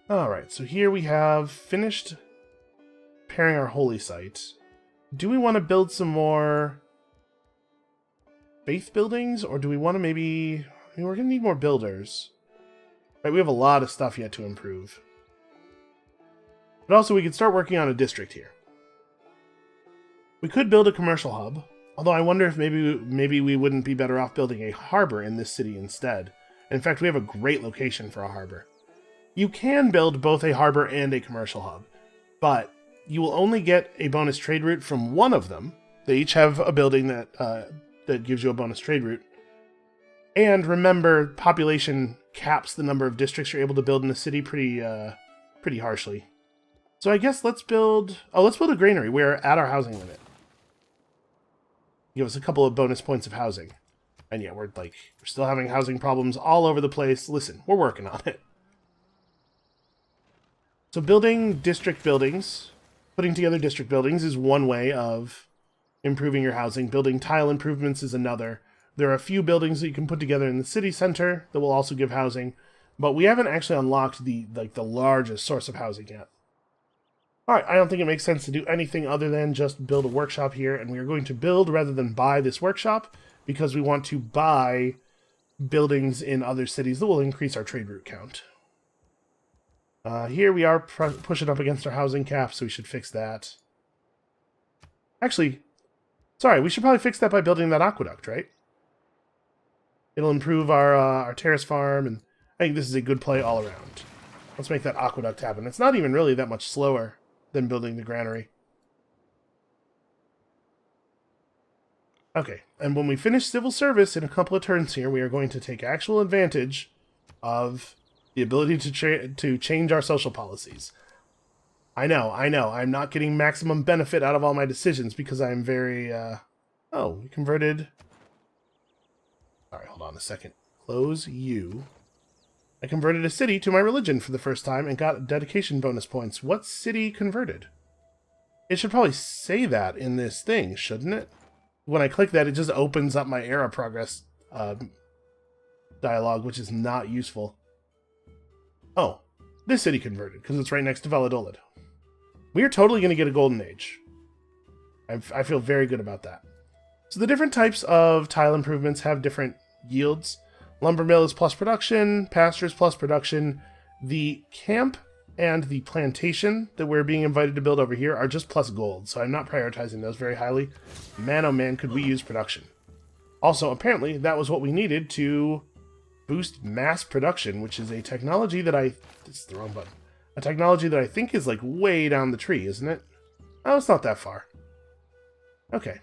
Alright, so here we have finished repairing our holy site. Do we want to build some more faith buildings, or do we want to maybe... I mean, we're going to need more builders. Right, we have a lot of stuff yet to improve. But also, we could start working on a district here. We could build a commercial hub, although I wonder if maybe we wouldn't be better off building a harbor in this city instead. In fact, we have a great location for a harbor. You can build both a harbor and a commercial hub, but you will only get a bonus trade route from one of them. They each have a building that gives you a bonus trade route. And remember, population caps the number of districts you're able to build in a city pretty harshly. So I guess let's build a granary. We're at our housing limit. Give us a couple of bonus points of housing. And yeah, we're still having housing problems all over the place. Listen, we're working on it. So building district buildings, putting together district buildings is one way of improving your housing. Building tile improvements is another. There are a few buildings that you can put together in the city center that will also give housing, but we haven't actually unlocked the largest source of housing yet. Alright, I don't think it makes sense to do anything other than just build a workshop here, and we are going to build rather than buy this workshop, because we want to buy buildings in other cities that will increase our trade route count. Here we are pushing up against our housing cap, so we should fix that. Actually, sorry, we should probably fix that by building that aqueduct, right? It'll improve our terrace farm, and I think this is a good play all around. Let's make that aqueduct happen. It's not even really that much slower than building the granary. Okay, and when we finish civil service in a couple of turns here, we are going to take actual advantage of the ability to change our social policies. I know, I'm not getting maximum benefit out of all my decisions because I am very, oh, we converted... Alright, hold on a second. Close you. I converted a city to my religion for the first time and got dedication bonus points. What city converted? It should probably say that in this thing, shouldn't it? When I click that, it just opens up my era progress dialogue, which is not useful. Oh, this city converted, because it's right next to Valladolid. We are totally going to get a golden age. I feel very good about that. So the different types of tile improvements have different yields. Lumber mill is plus production, pasture is plus production. The camp and the plantation that we're being invited to build over here are just plus gold, so I'm not prioritizing those very highly. Man, oh man, could we use production. Also, apparently, that was what we needed to boost mass production, which is a technology that this is the wrong button. A technology that I think is, way down the tree, isn't it? Oh, it's not that far. Okay.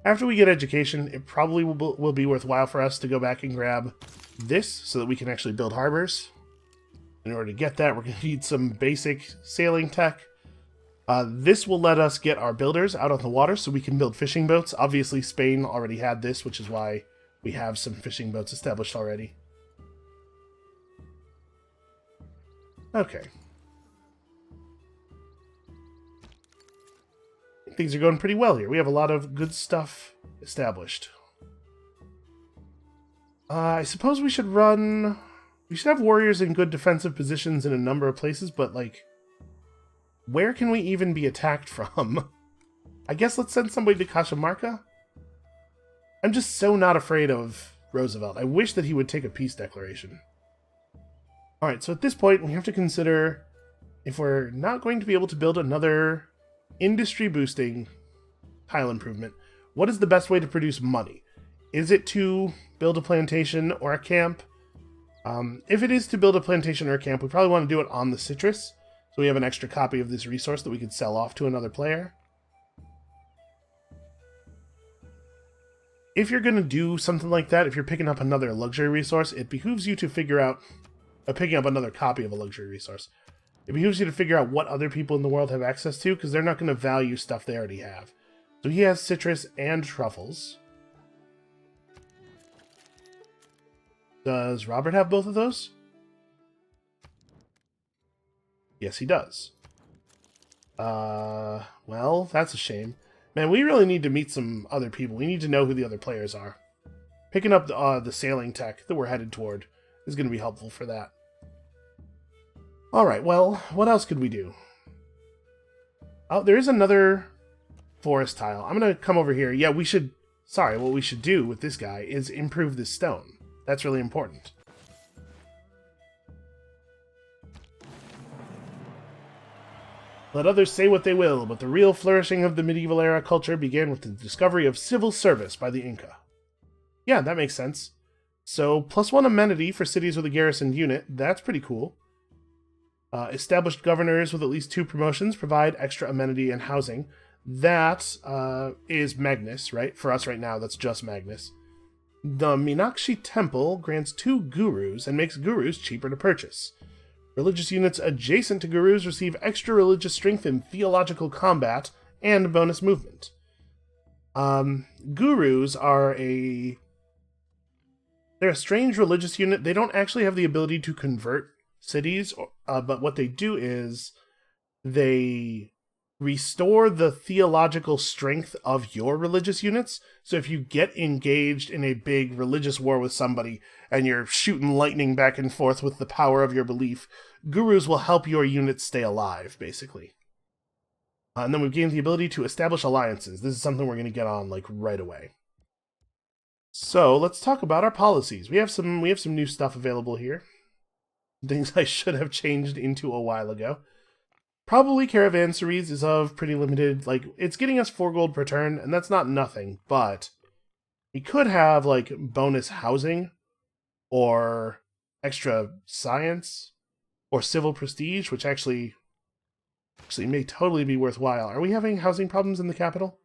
After we get education, it probably will be worthwhile for us to go back and grab this so that we can actually build harbors. In order to get that, we're going to need some basic sailing tech. This will let us get our builders out on the water so we can build fishing boats. Obviously, Spain already had this, which is why we have some fishing boats established already. Okay. Things are going pretty well here. We have a lot of good stuff established. I suppose we should run... We should have warriors in good defensive positions in a number of places, but, where can we even be attacked from? I guess let's send somebody to Cajamarca? I'm just so not afraid of Roosevelt. I wish that he would take a peace declaration. Alright, so at this point, we have to consider if we're not going to be able to build another industry-boosting tile improvement, what is the best way to produce money? Is it to build a plantation or a camp? If it is to build a plantation or a camp, we probably want to do it on the citrus, so we have an extra copy of this resource that we could sell off to another player. If you're going to do something like that, if you're picking up another luxury resource, it behooves you to figure out, picking up another copy of a luxury resource, it behooves you to figure out what other people in the world have access to, because they're not going to value stuff they already have. So he has citrus and truffles. Does Robert have both of those? Yes, he does. Well, that's a shame. Man, we really need to meet some other people. We need to know who the other players are. Picking up the sailing tech that we're headed toward is going to be helpful for that. Alright, well, what else could we do? Oh, there is another forest tile. I'm gonna come over here. Yeah, we should... Sorry, what we should do with this guy is improve this stone. That's really important. Let others say what they will, but the real flourishing of the medieval era culture began with the discovery of civil service by the Inca. Yeah, that makes sense. So, +1 amenity for cities with a garrisoned unit. That's pretty cool. Established governors with at least 2 promotions provide extra amenity and housing. That is Magnus, right? For us right now, that's just Magnus. The Meenakshi Temple grants 2 gurus and makes gurus cheaper to purchase. Religious units adjacent to gurus receive extra religious strength in theological combat and bonus movement. Gurus are they're a strange religious unit. They don't actually have the ability to convert cities, but what they do is they restore the theological strength of your religious units. So if you get engaged in a big religious war with somebody and you're shooting lightning back and forth with the power of your belief, gurus will help your units stay alive, basically. And then we've gained the ability to establish alliances. This is something we're going to get on like right away. So let's talk about our policies. We have some new stuff available here. Things I should have changed into a while ago. Probably caravanseries is of pretty limited, like, it's getting us 4 gold per turn, and that's not nothing, but we could have, like, bonus housing, or extra science, or civil prestige, which actually may totally be worthwhile. Are we having housing problems in the capital?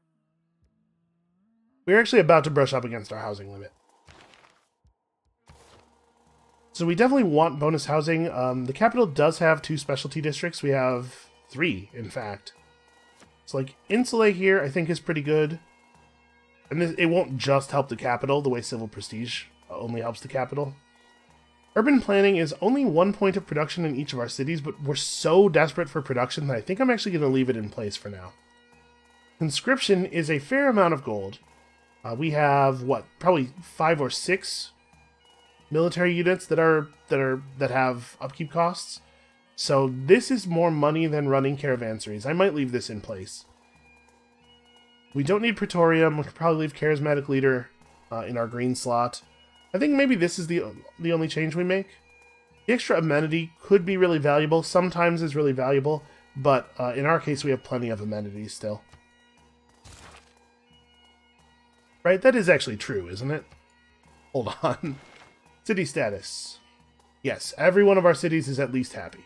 We're actually about to brush up against our housing limit. So we definitely want bonus housing. The capital does have 2 specialty districts. We have 3, in fact. So, like, Insulae here, I think, is pretty good. And it won't just help the capital, the way Civil Prestige only helps the capital. Urban planning is only 1 point of production in each of our cities, but we're so desperate for production that I think I'm actually going to leave it in place for now. Conscription is a fair amount of gold. We have, what, probably 5 or 6 military units that have upkeep costs. So this is more money than running caravanseries. I might leave this in place. We don't need Praetorium. We could probably leave Charismatic Leader in our green slot. I think maybe this is the only change we make. The extra amenity could be really valuable. Sometimes is really valuable, but in our case we have plenty of amenities still. Right, that is actually true, isn't it? Hold on. City status. Yes, every one of our cities is at least happy.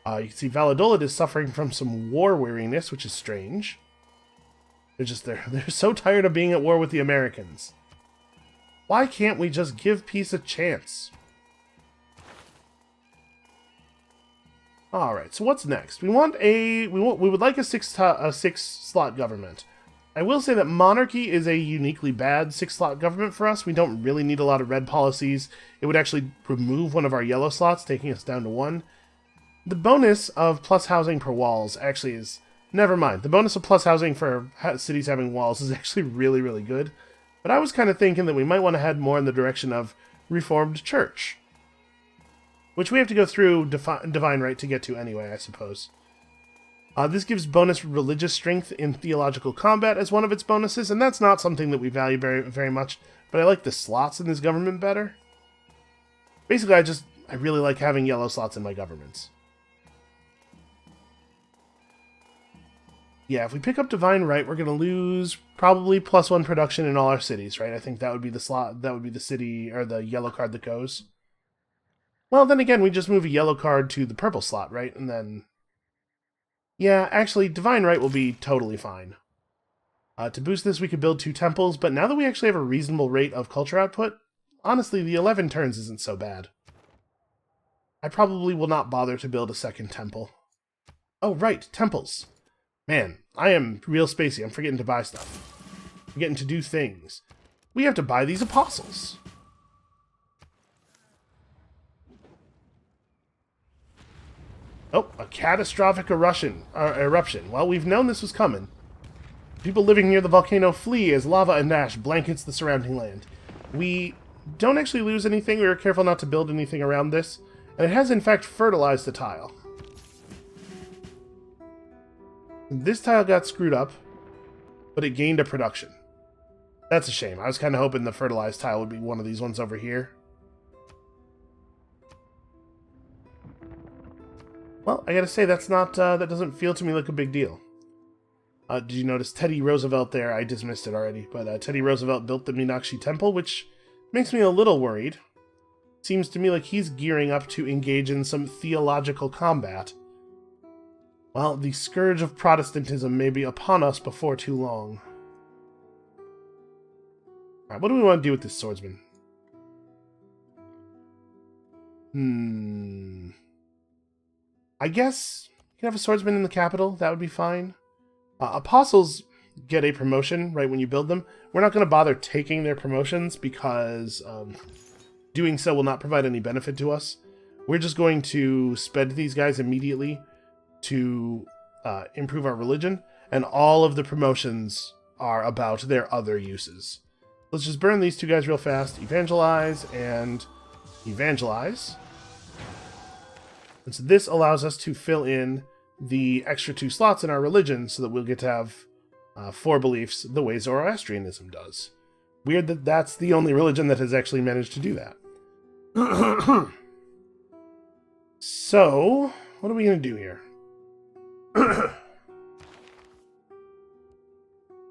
You can see Valladolid is suffering from some war weariness, which is strange. They're so tired of being at war with the Americans. Why can't we just give peace a chance? Alright, so what's next? We would like a 6 slot government. I will say that monarchy is a uniquely bad 6-slot government for us. We don't really need a lot of red policies. It would actually remove one of our yellow slots, taking us down to 1. The bonus of plus housing per walls actually is... Never mind. The bonus of plus housing for cities having walls is actually really, really good. But I was kind of thinking that we might want to head more in the direction of Reformed Church. Which we have to go through Divine Right to get to anyway, I suppose. This gives bonus religious strength in theological combat as one of its bonuses, and that's not something that we value very, very much, but I like the slots in this government better. Basically, I really like having yellow slots in my governments. Yeah, if we pick up Divine Right, we're going to lose probably +1 production in all our cities, right? I think that would be the slot, that would be the city, or the yellow card that goes. Well, then again, we just move a yellow card to the purple slot, right? And then... Yeah, actually, Divine Right will be totally fine. To boost this, we could build 2 temples, but now that we actually have a reasonable rate of culture output, honestly, the 11 turns isn't so bad. I probably will not bother to build a 2nd temple. Oh, right, temples. Man, I am real spacey. I'm forgetting to buy stuff. Forgetting to do things. We have to buy these apostles. Oh, a catastrophic eruption. Well, we've known this was coming. People living near the volcano flee as lava and ash blankets the surrounding land. We don't actually lose anything. We were careful not to build anything around this. And it has, in fact, fertilized the tile. This tile got screwed up, but it gained a production. That's a shame. I was kind of hoping the fertilized tile would be one of these ones over here. Well, I gotta say, that's not, that doesn't feel to me like a big deal. Did you notice Teddy Roosevelt there? I dismissed it already, but Teddy Roosevelt built the Meenakshi Temple, which makes me a little worried. Seems to me like he's gearing up to engage in some theological combat. Well, the scourge of Protestantism may be upon us before too long. Alright, what do we want to do with this swordsman? I guess you can have a swordsman in the capital. That would be fine. Apostles get a promotion right when you build them. We're not going to bother taking their promotions because doing so will not provide any benefit to us. We're just going to spend these guys immediately to improve our religion, and all of the promotions are about their other uses. Let's just burn these two guys real fast. Evangelize and evangelize. And so this allows us to fill in the extra 2 slots in our religion so that we'll get to have 4 beliefs the way Zoroastrianism does. Weird that that's the only religion that has actually managed to do that. So, what are we going to do here?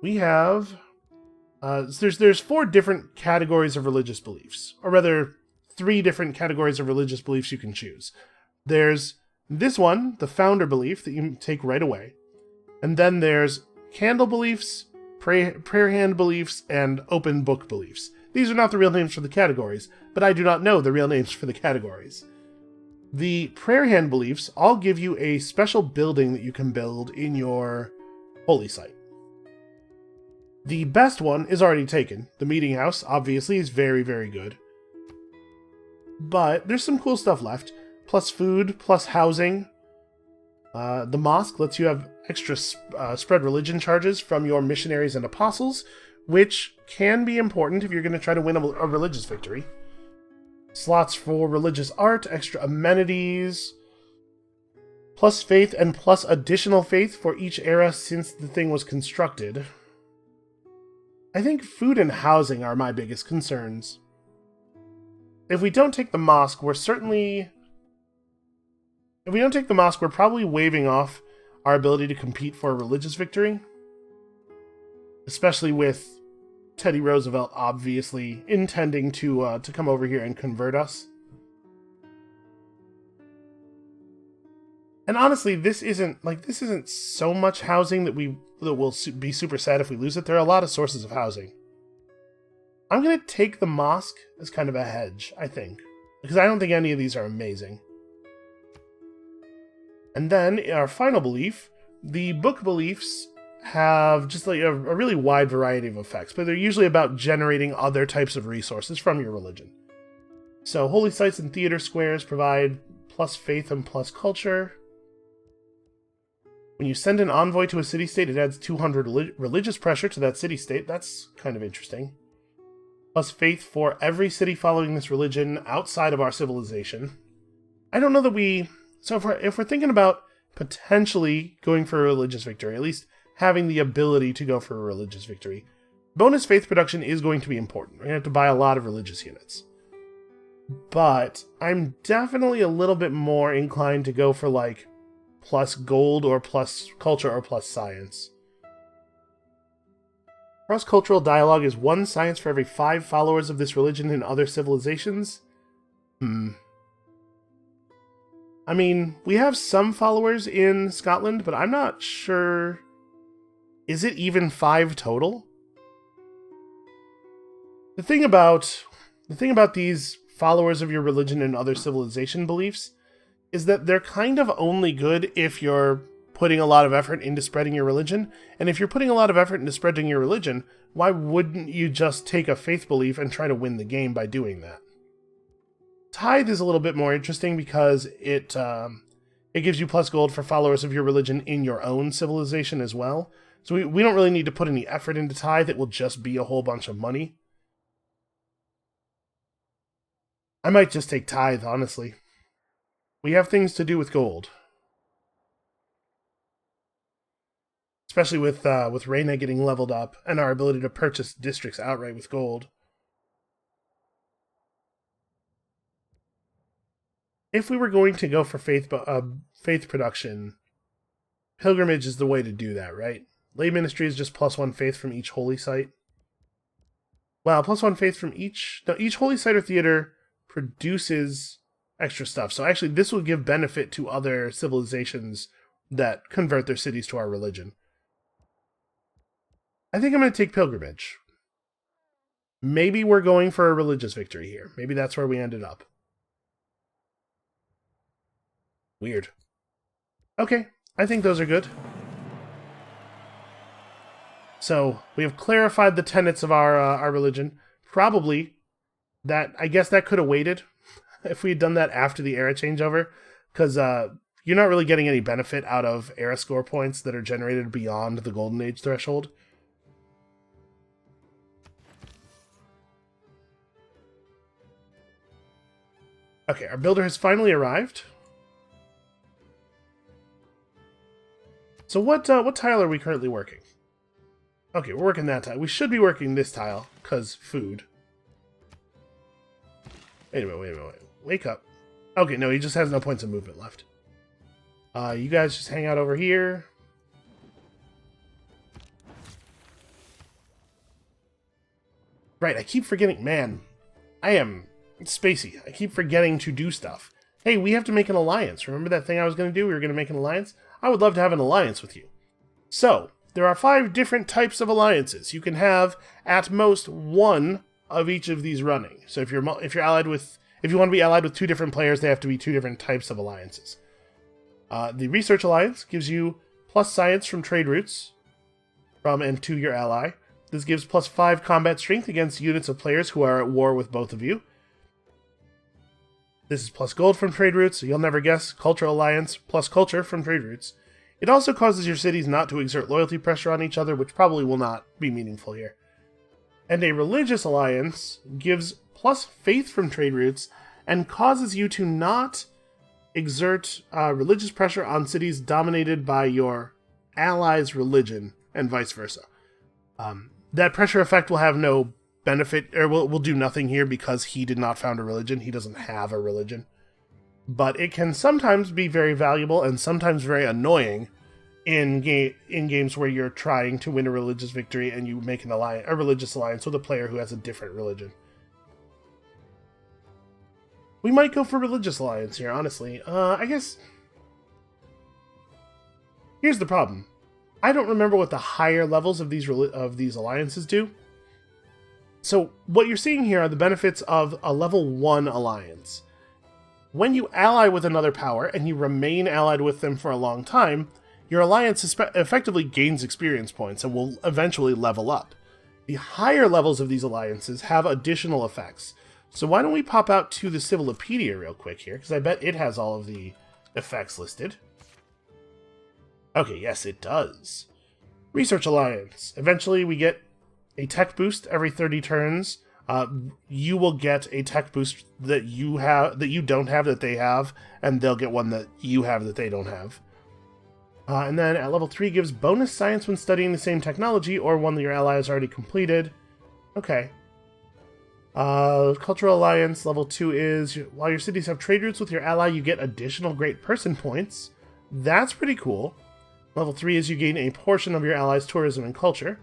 We have... there's 4 different categories of religious beliefs. Or rather, 3 different categories of religious beliefs you can choose. There's this one, the founder belief, that you take right away. And then there's candle beliefs, prayer hand beliefs, and open book beliefs. These are not the real names for the categories, but I do not know the real names for the categories. The prayer hand beliefs all give you a special building that you can build in your holy site. The best one is already taken. The meeting house, obviously, is very, very good. But there's some cool stuff left. Plus food, plus housing. The mosque lets you have extra spread religion charges from your missionaries and apostles, which can be important if you're going to try to win a religious victory. Slots for religious art, extra amenities, plus faith and plus additional faith for each era since the thing was constructed. I think food and housing are my biggest concerns. If we don't take the mosque, we're probably waving off our ability to compete for a religious victory. Especially with Teddy Roosevelt obviously intending to come over here and convert us. And honestly, this isn't so much housing that we'll be super sad if we lose it. There are a lot of sources of housing. I'm going to take the mosque as kind of a hedge, I think. Because I don't think any of these are amazing. And then, in our final belief, the book beliefs have just like a really wide variety of effects, but they're usually about generating other types of resources from your religion. So, holy sites and theater squares provide plus faith and plus culture. When you send an envoy to a city-state, it adds 200 religious pressure to that city-state. That's kind of interesting. Plus faith for every city following this religion outside of our civilization. I don't know that we... So if we're thinking about potentially going for a religious victory, at least having the ability to go for a religious victory, bonus faith production is going to be important. We're going to have to buy a lot of religious units. But I'm definitely a little bit more inclined to go for like plus gold or plus culture or plus science. Cross-cultural dialogue is 1 science for every 5 followers of this religion in other civilizations. I mean, we have some followers in Scotland, but I'm not sure... Is it even 5 total? The thing about these followers of your religion and other civilization beliefs is that they're kind of only good if you're putting a lot of effort into spreading your religion. And if you're putting a lot of effort into spreading your religion, why wouldn't you just take a faith belief and try to win the game by doing that? Tithe is a little bit more interesting because it gives you plus gold for followers of your religion in your own civilization as well. So we don't really need to put any effort into tithe. It will just be a whole bunch of money. I might just take tithe, honestly. We have things to do with gold. Especially with Reyna getting leveled up and our ability to purchase districts outright with gold. If we were going to go for faith production, pilgrimage is the way to do that, right? Lay ministry is just +1 faith from each holy site. Wow, +1 faith from each... No, each holy site or theater produces extra stuff. So actually, this will give benefit to other civilizations that convert their cities to our religion. I think I'm going to take pilgrimage. Maybe we're going for a religious victory here. Maybe that's where we ended up. Weird. Okay, I think those are good. So, we have clarified the tenets of our religion. Probably, I guess that could have waited if we had done that after the era changeover, because you're not really getting any benefit out of era score points that are generated beyond the Golden Age threshold. Okay, our builder has finally arrived. So what tile are we currently working? Okay, we're working that tile. We should be working this tile, because food. Wait a minute. Wake up. Okay, no, he just has no points of movement left. You guys just hang out over here. Right, I keep forgetting. Man, I am spacey. I keep forgetting to do stuff. Hey, we have to make an alliance. Remember that thing I was going to do? We were going to make an alliance? I would love to have an alliance with you. So, there are 5 different types of alliances. You can have, at most, 1 of each of these running. So if you want to be allied with 2 different players, they have to be 2 different types of alliances. The Research Alliance gives you plus science from trade routes from and to your ally. This gives plus 5 combat strength against units of players who are at war with both of you. This is plus gold from trade routes, you'll never guess. Cultural Alliance, plus culture from trade routes. It also causes your cities not to exert loyalty pressure on each other, which probably will not be meaningful here. And a Religious Alliance gives plus faith from trade routes and causes you to not exert religious pressure on cities dominated by your ally's religion, and vice versa. That pressure effect will have no benefit, or will do nothing here because he did not found a religion. He doesn't have a religion. But it can sometimes be very valuable and sometimes very annoying in games where you're trying to win a religious victory and you make a religious alliance with a player who has a different religion. We might go for religious alliance here, honestly. I guess... Here's the problem. I don't remember what the higher levels of these alliances do. So what you're seeing here are the benefits of a level 1 alliance. When you ally with another power, and you remain allied with them for a long time, your alliance effectively gains experience points and will eventually level up. The higher levels of these alliances have additional effects. So why don't we pop out to the Civilopedia real quick here, because I bet it has all of the effects listed. Okay, yes, it does. Research Alliance. Eventually we get a tech boost every 30 turns. You will get a tech boost that you don't have that they have, and they'll get one that you have that they don't have. And then at level 3 gives bonus science when studying the same technology or one that your ally has already completed. Okay. Cultural Alliance, level 2 is, while your cities have trade routes with your ally, you get additional great person points. That's pretty cool. Level 3 is you gain a portion of your ally's tourism and culture.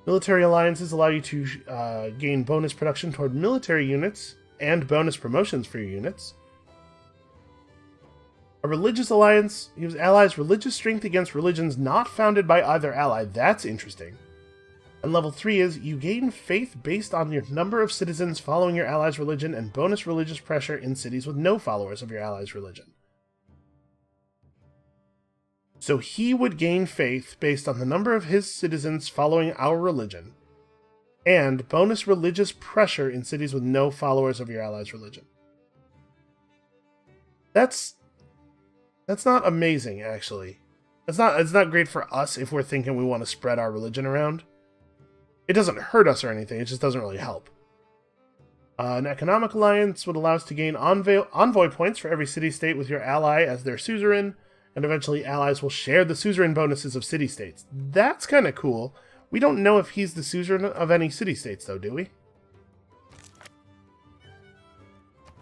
Military alliances allow you to gain bonus production toward military units and bonus promotions for your units. A religious alliance gives allies religious strength against religions not founded by either ally. That's interesting. And level 3 is you gain faith based on your number of citizens following your ally's religion and bonus religious pressure in cities with no followers of your ally's religion. So he would gain faith based on the number of his citizens following our religion, and bonus religious pressure in cities with no followers of your ally's religion. That's not amazing, actually. It's not great for us if we're thinking we want to spread our religion around. It doesn't hurt us or anything, it just doesn't really help. An economic alliance would allow us to gain envoy points for every city-state with your ally as their suzerain, and eventually allies will share the suzerain bonuses of city-states. That's kind of cool. We don't know if he's the suzerain of any city-states, though, do we?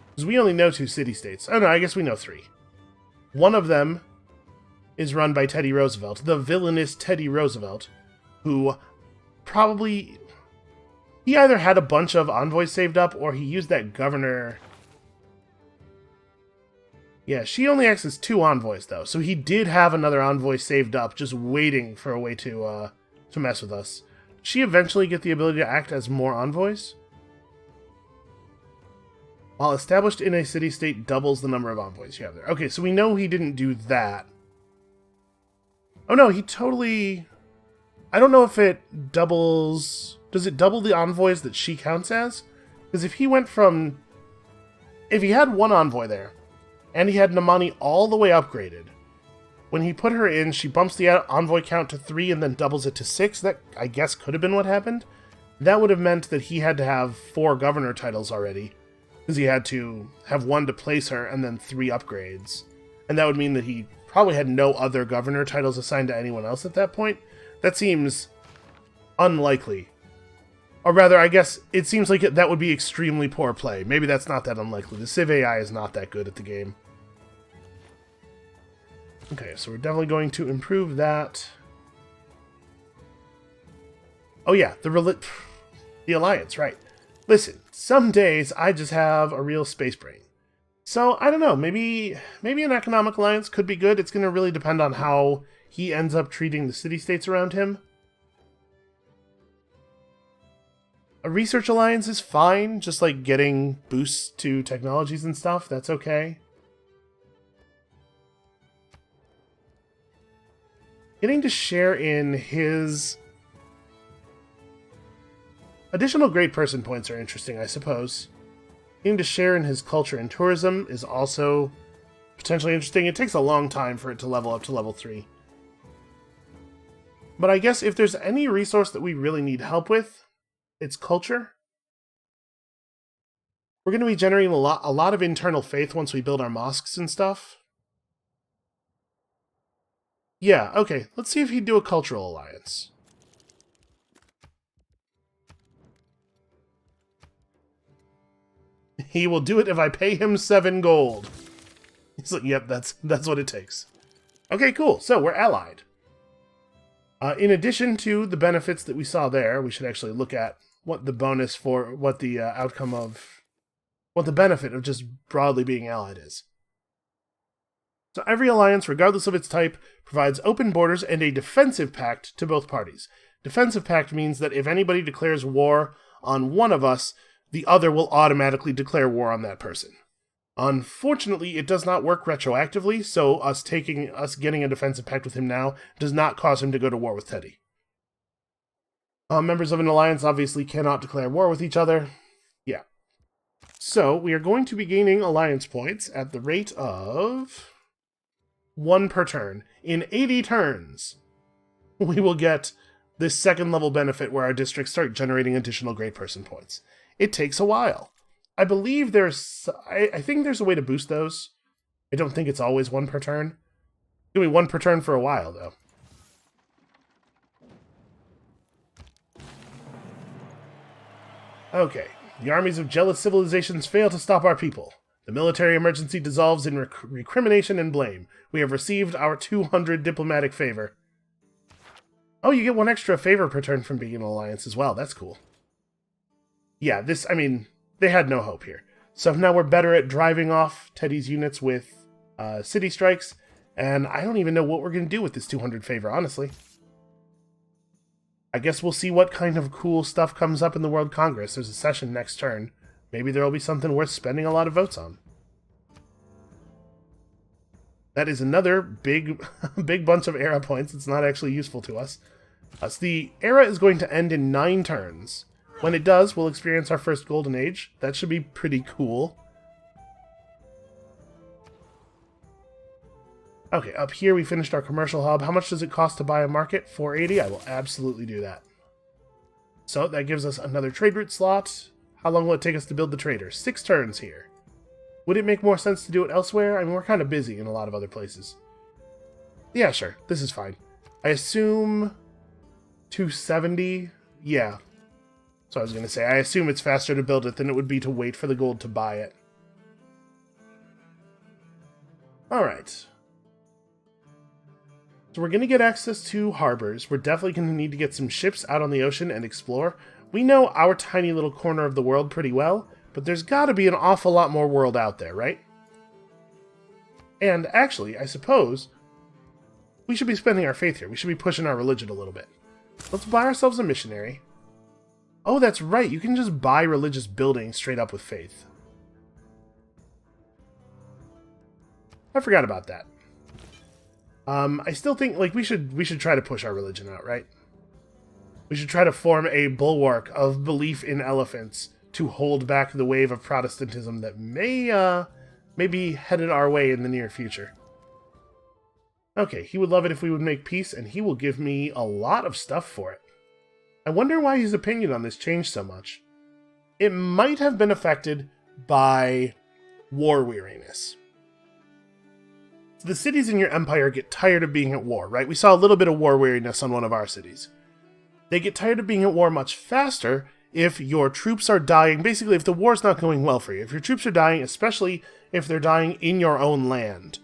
Because we only know 2 city-states. Oh no, I guess we know 3. One of them is run by Teddy Roosevelt, the villainous Teddy Roosevelt, who probably... He either had a bunch of envoys saved up, or he used that governor... Yeah, she only acts as 2 envoys, though, so he did have another envoy saved up, just waiting for a way to mess with us. Did she eventually get the ability to act as more envoys? While established in a city-state, doubles the number of envoys you have there. Okay, so we know he didn't do that. Oh no, he totally... I don't know if it doubles... Does it double the envoys that she counts as? Because if he went from... If he had 1 envoy there, and he had Namani all the way upgraded, when he put her in, she bumps the envoy count to 3 and then doubles it to 6. That, I guess, could have been what happened. That would have meant that he had to have 4 governor titles already, because he had to have 1 to place her and then 3 upgrades. And that would mean that he probably had no other governor titles assigned to anyone else at that point. That seems unlikely. Or rather, I guess it seems like that would be extremely poor play. Maybe that's not that unlikely. The Civ AI is not that good at the game. Okay, so we're definitely going to improve that. Oh yeah, the Alliance, right. Listen, some days I just have a real space brain. So, I don't know, maybe an economic alliance could be good. It's going to really depend on how he ends up treating the city-states around him. A research alliance is fine, just like getting boosts to technologies and stuff, that's okay. Getting to share in his... Additional great person points are interesting, I suppose. Getting to share in his culture and tourism is also potentially interesting. It takes a long time for it to level up to level 3. But I guess if there's any resource that we really need help with, it's culture. We're going to be generating a lot of internal faith once we build our mosques and stuff. Yeah, okay. Let's see if he'd do a cultural alliance. He will do it if I pay him 7 gold. He's like, yep, that's what it takes. Okay, cool. So we're allied. In addition to the benefits that we saw there, we should actually look at what the bonus for, what the outcome of, what the benefit of just broadly being allied is. So every alliance, regardless of its type, provides open borders and a defensive pact to both parties. Defensive pact means that if anybody declares war on one of us, the other will automatically declare war on that person. Unfortunately, it does not work retroactively, so us getting a defensive pact with him now does not cause him to go to war with Teddy. Members of an alliance obviously cannot declare war with each other. Yeah. So, we are going to be gaining alliance points at the rate of 1 per turn. In 80 turns, we will get this 2nd level benefit where our districts start generating additional great person points. It takes a while. I believe I think there's a way to boost those. I don't think it's always 1 per turn. It's going to be 1 per turn for a while, though. Okay. The armies of jealous civilizations fail to stop our people. The military emergency dissolves in recrimination and blame. We have received our 200 diplomatic favor. Oh, you get 1 extra favor per turn from being an alliance as well. That's cool. Yeah, they had no hope here. So now we're better at driving off Teddy's units with city strikes, and I don't even know what we're going to do with this 200 favor, honestly. I guess we'll see what kind of cool stuff comes up in the World Congress. There's a session next turn. Maybe there'll be something worth spending a lot of votes on. That is another big bunch of era points. It's not actually useful to us. So the era is going to end in 9 turns. When it does, we'll experience our first golden age. That should be pretty cool. Okay, up here we finished our commercial hub. How much does it cost to buy a market? 480? I will absolutely do that. So that gives us another trade route slot. How long will it take us to build the trader? 6 turns here. Would it make more sense to do it elsewhere? I mean, we're kind of busy in a lot of other places. Yeah, sure. This is fine. I assume 270? Yeah. So I was going to say, I assume it's faster to build it than it would be to wait for the gold to buy it. Alright. So we're going to get access to harbors. We're definitely going to need to get some ships out on the ocean and explore. We know our tiny little corner of the world pretty well, but there's got to be an awful lot more world out there, right? And actually, I suppose, we should be spending our faith here. We should be pushing our religion a little bit. Let's buy ourselves a missionary. Oh, that's right. You can just buy religious buildings straight up with faith. I forgot about that. I still think, like, we should try to push our religion out, right? We should try to form a bulwark of belief in elephants to hold back the wave of Protestantism that may be headed our way in the near future. Okay, he would love it if we would make peace, and he will give me a lot of stuff for it. I wonder why his opinion on this changed so much. It might have been affected by war weariness. The cities in your empire get tired of being at war, right? We saw a little bit of war weariness on one of our cities. They get tired of being at war much faster if your troops are dying. Basically, if the war's not going well for you. If your troops are dying, especially if they're dying in your own land.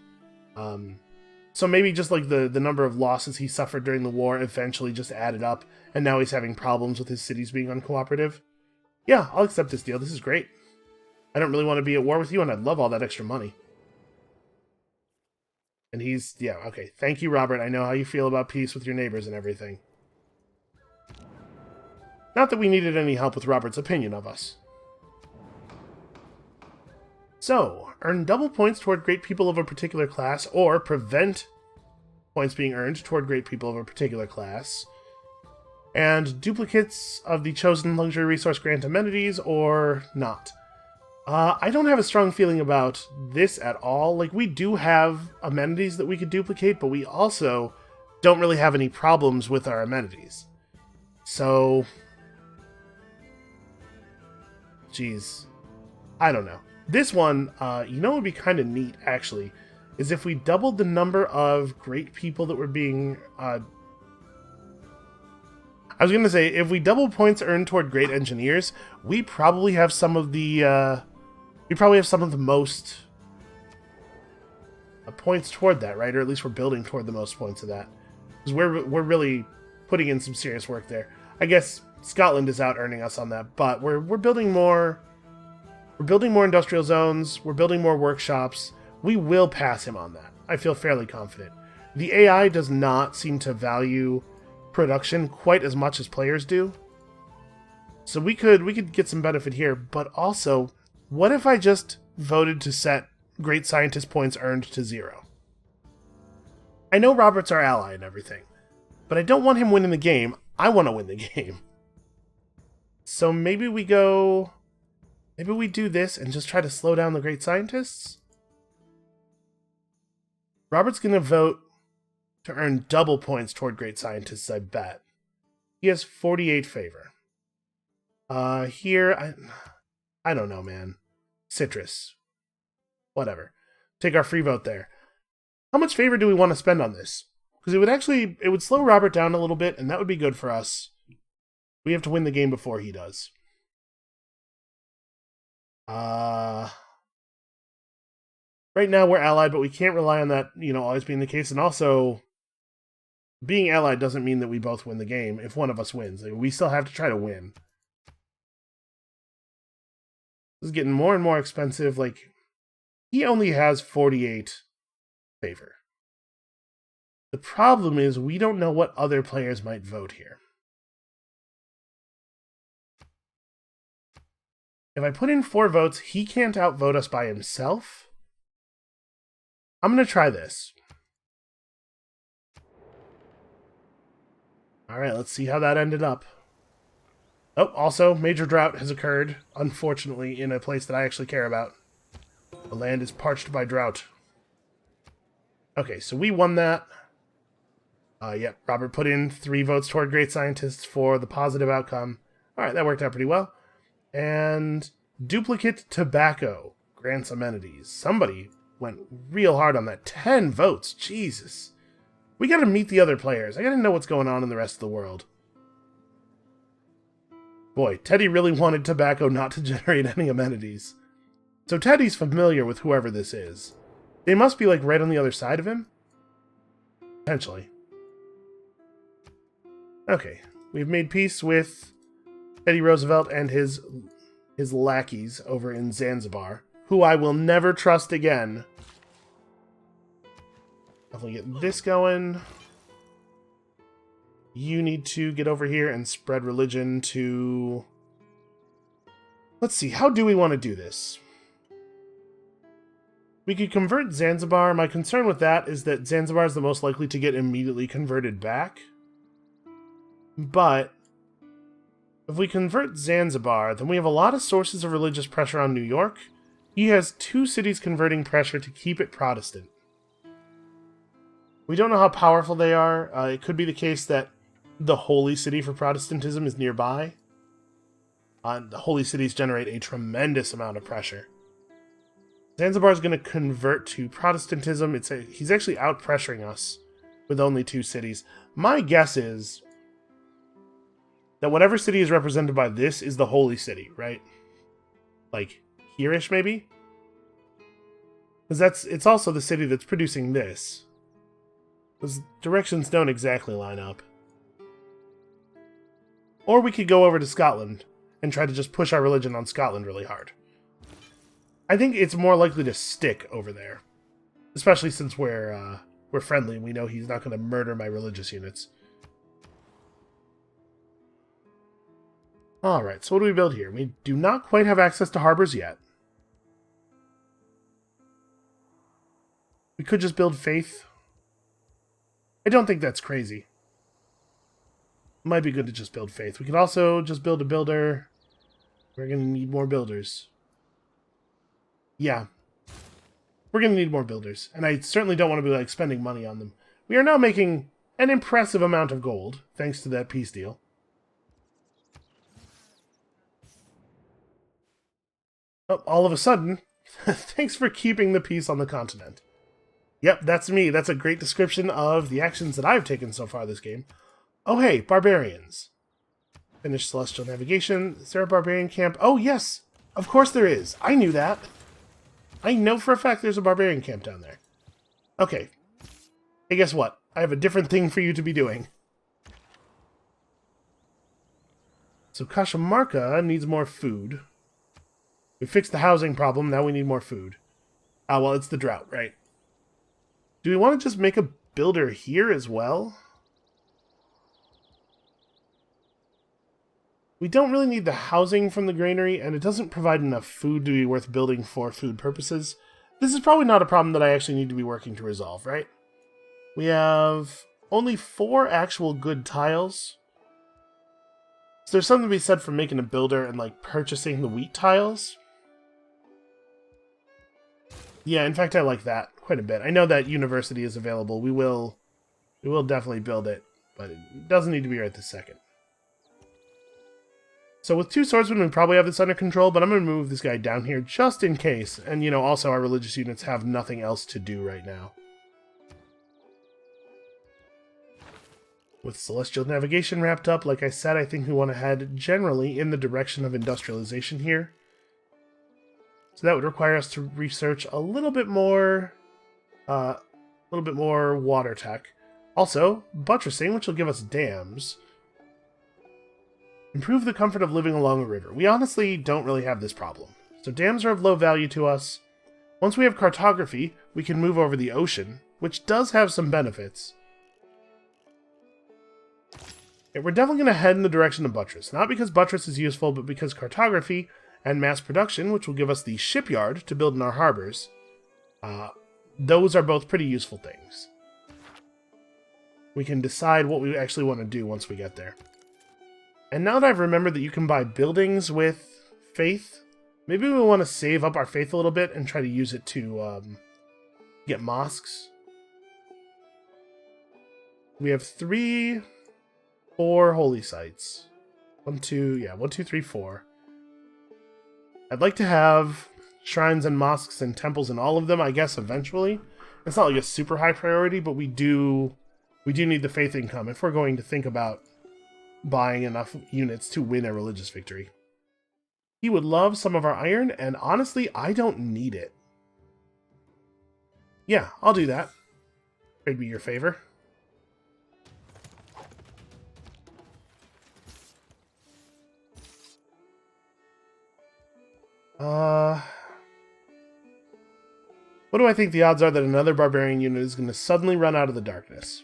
So maybe just like the number of losses he suffered during the war eventually just added up, and now he's having problems with his cities being uncooperative. Yeah, I'll accept this deal. This is great. I don't really want to be at war with you, and I'd love all that extra money. And he's, yeah, okay. Thank you, Robert. I know how you feel about peace with your neighbors and everything. Not that we needed any help with Robert's opinion of us. So, earn double points toward great people of a particular class, or prevent points being earned toward great people of a particular class. And duplicates of the chosen luxury resource grant amenities, or not. I don't have a strong feeling about this at all. Like, we do have amenities that we could duplicate, but we also don't really have any problems with our amenities. So, geez, I don't know. This one, you know what would be kind of neat, actually, is if we doubled the number of great people that were being... I was going to say, if we double points earned toward great engineers, we probably have some of the... we probably have some of the most points toward that, right? Or at least we're building toward the most points of that. Because we're really putting in some serious work there. I guess Scotland is out earning us on that, but we're building more... We're building more industrial zones. We're building more workshops. We will pass him on that. I feel fairly confident. The AI does not seem to value production quite as much as players do. So we could get some benefit here, but also, what if I just voted to set great scientist points earned to 0? I know Robert's our ally and everything, but I don't want him winning the game. I want to win the game. So maybe we go... Maybe we do this and just try to slow down the great scientists? Robert's going to vote to earn double points toward great scientists, I bet. He has 48 favor. Here, I don't know, man. Citrus. Whatever. Take our free vote there. How much favor do we want to spend on this? Because it would slow Robert down a little bit, and that would be good for us. We have to win the game before he does. Right now we're allied, but we can't rely on that, always being the case. And also, being allied doesn't mean that we both win the game if one of us wins. Like, we still have to try to win. This is getting more and more expensive. Like, he only has 48 favor. The problem is we don't know what other players might vote here. If I put in 4 votes, he can't outvote us by himself. I'm going to try this. Alright, let's see how that ended up. Oh, also, major drought has occurred, unfortunately, in a place that I actually care about. The land is parched by drought. Okay, so we won that. Yep, Robert put in 3 votes toward great scientists for the positive outcome. Alright, that worked out pretty well. And duplicate tobacco grants amenities. Somebody went real hard on that. 10 votes. Jesus. We gotta meet the other players. I gotta know what's going on in the rest of the world. Boy, Teddy really wanted tobacco not to generate any amenities. So Teddy's familiar with whoever this is. They must be, like, right on the other side of him? Potentially. Okay. We've made peace with Teddy Roosevelt and his lackeys over in Zanzibar, who I will never trust again. Definitely get this going. You need to get over here and spread religion to... Let's see, how do we want to do this? We could convert Zanzibar. My concern with that is that Zanzibar is the most likely to get immediately converted back. But if we convert Zanzibar, then we have a lot of sources of religious pressure on New York. He has 2 cities converting pressure to keep it Protestant. We don't know how powerful they are. It could be the case that the holy city for Protestantism is nearby. The holy cities generate a tremendous amount of pressure. Zanzibar is going to convert to Protestantism. He's actually out-pressuring us with only 2 cities. My guess is that whatever city is represented by this is the holy city, right? Like, here-ish, maybe? Because it's also the city that's producing this. Those directions don't exactly line up. Or we could go over to Scotland and try to just push our religion on Scotland really hard. I think it's more likely to stick over there. Especially since we're friendly and we know he's not going to murder my religious units. Alright, so what do we build here? We do not quite have access to harbors yet. We could just build faith. I don't think that's crazy. Might be good to just build faith. We could also just build a builder. We're going to need more builders. Yeah. We're going to need more builders. And I certainly don't want to be like spending money on them. We are now making an impressive amount of gold, thanks to that peace deal. Oh, all of a sudden, thanks for keeping the peace on the continent. Yep, that's me. That's a great description of the actions that I've taken so far this game. Oh, hey, barbarians. Finish celestial navigation. Is there a barbarian camp? Oh, yes. Of course there is. I knew that. I know for a fact there's a barbarian camp down there. Okay. Hey, guess what? I have a different thing for you to be doing. So Cajamarca needs more food. We fixed the housing problem, now we need more food. Ah, well, it's the drought, right? Do we want to just make a builder here as well? We don't really need the housing from the granary, and it doesn't provide enough food to be worth building for food purposes. This is probably not a problem that I actually need to be working to resolve, right? We have only 4 actual good tiles. So there's something to be said for making a builder and, like, purchasing the wheat tiles. Yeah, in fact, I like that quite a bit. I know that university is available. We will definitely build it, but it doesn't need to be right this second. So with 2 swordsmen, we probably have this under control, but I'm going to move this guy down here just in case. And, you know, also our religious units have nothing else to do right now. With celestial navigation wrapped up, like I said, I think we want to head generally in the direction of industrialization here. So that would require us to research a little bit more water tech. Also, buttressing, which will give us dams. Improve the comfort of living along a river. We honestly don't really have this problem. So dams are of low value to us. Once we have cartography, we can move over the ocean, which does have some benefits. And we're definitely going to head in the direction of buttress. Not because buttress is useful, but because cartography and mass production, which will give us the shipyard to build in our harbors, those are both pretty useful things. We can decide what we actually want to do once we get there. And now that I've remembered that you can buy buildings with faith, maybe we want to save up our faith a little bit and try to use it to get mosques. We have 4 holy sites. 1, 2, 3, 4. I'd like to have shrines and mosques and temples in all of them, I guess, eventually. It's not like a super high priority, but we do need the faith income if we're going to think about buying enough units to win a religious victory. He would love some of our iron, and honestly, I don't need it. Yeah, I'll do that. Trade me your favor. What do I think the odds are that another barbarian unit is going to suddenly run out of the darkness?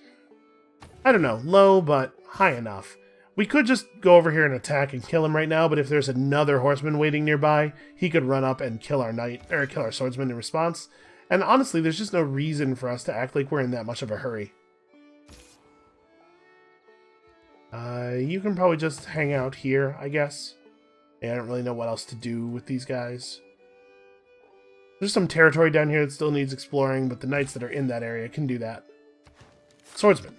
I don't know, low, but high enough. We could just go over here and attack and kill him right now, but if there's another horseman waiting nearby, he could run up and kill our knight, or kill our swordsman in response. And honestly, there's just no reason for us to act like we're in that much of a hurry. You can probably just hang out here, I guess. Yeah, I don't really know what else to do with these guys. There's some territory down here that still needs exploring, but the knights that are in that area can do that. Swordsman.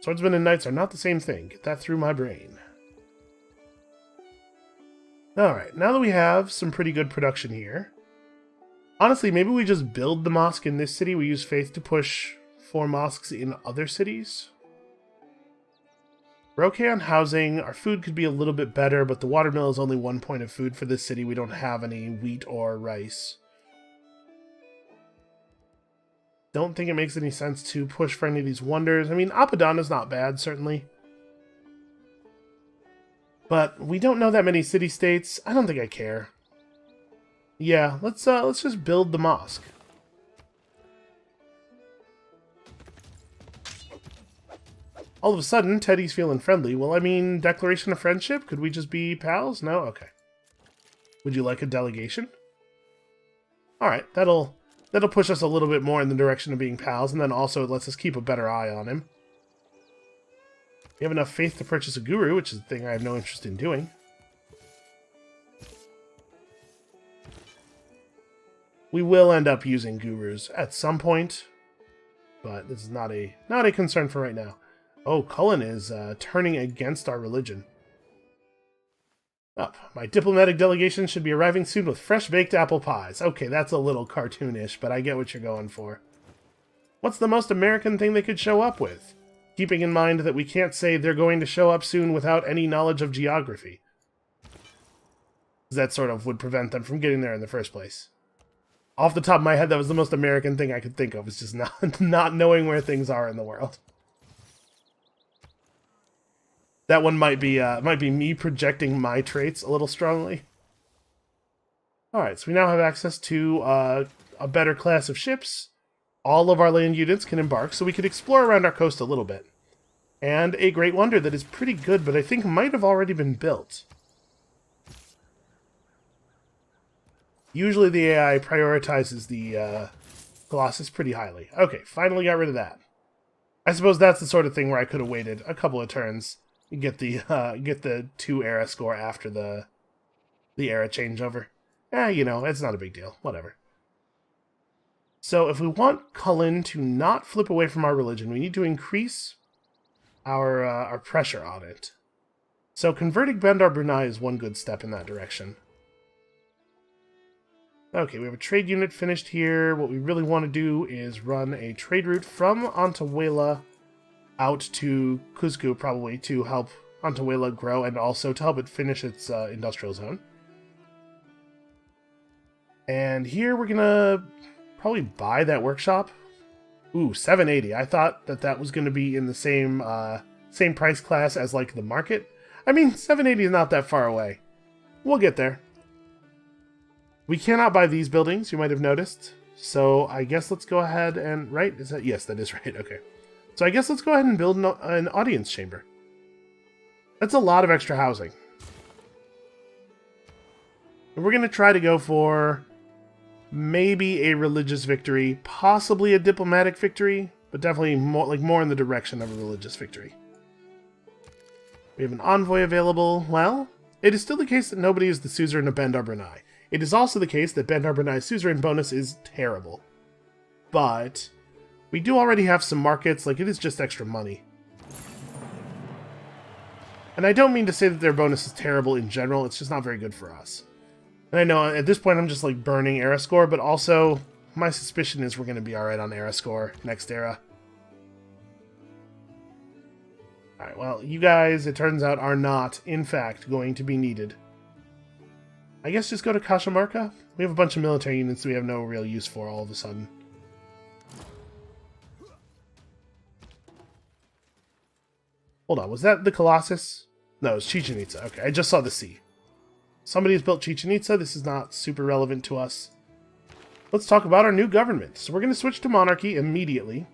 Swordsmen and knights are not the same thing. Get that through my brain. Alright, now that we have some pretty good production here, honestly, maybe we just build the mosque in this city. We use faith to push 4 mosques in other cities. We're okay on housing. Our food could be a little bit better, but the watermill is only 1 point of food for this city. We don't have any wheat or rice. Don't think it makes any sense to push for any of these wonders. I mean, Apadana's not bad, certainly. But we don't know that many city-states. I don't think I care. Yeah, let's just build the mosque. All of a sudden, Teddy's feeling friendly. Well, I mean, declaration of friendship? Could we just be pals? No? Okay. Would you like a delegation? Alright, that'll push us a little bit more in the direction of being pals, and then also it lets us keep a better eye on him. We have enough faith to purchase a guru, which is a thing I have no interest in doing. We will end up using gurus at some point, but this is not a concern for right now. Oh, Cullen is turning against our religion. Up. My diplomatic delegation should be arriving soon with fresh-baked apple pies. Okay, that's a little cartoonish, but I get what you're going for. What's the most American thing they could show up with? Keeping in mind that we can't say they're going to show up soon without any knowledge of geography. That sort of would prevent them from getting there in the first place. Off the top of my head, that was the most American thing I could think of. It's just not knowing where things are in the world. That one might be me projecting my traits a little strongly. Alright, so we now have access to a better class of ships. All of our land units can embark, so we could explore around our coast a little bit. And a great wonder that is pretty good, but I think might have already been built. Usually the AI prioritizes the Colossus pretty highly. Okay, finally got rid of that. I suppose that's the sort of thing where I could have waited a couple of turns. Get the 2 era score after the era changeover. You know, it's not a big deal. Whatever. So if we want Cullen to not flip away from our religion, we need to increase our pressure on it. So converting Bandar Brunei is one good step in that direction. Okay, we have a trade unit finished here. What we really want to do is run a trade route from Antahuela out to Cuzco, probably, to help Antahuela grow and also to help it finish its industrial zone. And here we're gonna probably buy that workshop. Ooh, 780. I thought that was gonna be in the same price class as like the market. I mean, 780 is not that far away. We'll get there. We cannot buy these buildings, you might have noticed. So I guess let's go ahead and... Right? Is that... Yes, that is right. Okay. So I guess let's go ahead and build an audience chamber. That's a lot of extra housing. And we're going to try to go for maybe a religious victory, possibly a diplomatic victory, but definitely more in the direction of a religious victory. We have an envoy available. Well, it is still the case that nobody is the suzerain of Bandar Brunei. It is also the case that Bandar Brunei's suzerain bonus is terrible. But we do already have some markets, like it is just extra money. And I don't mean to say that their bonus is terrible in general, it's just not very good for us. And I know at this point I'm just like burning era score, but also my suspicion is we're going to be alright on era score next era. Alright, well, you guys, it turns out, are not, in fact, going to be needed. I guess just go to Cajamarca? We have a bunch of military units that we have no real use for all of a sudden. Hold on, was that the Colossus? No, it's Chichen Itza. Okay, I just saw the sea. Somebody's built Chichen Itza. This is not super relevant to us. Let's talk about our new government. So we're going to switch to monarchy immediately.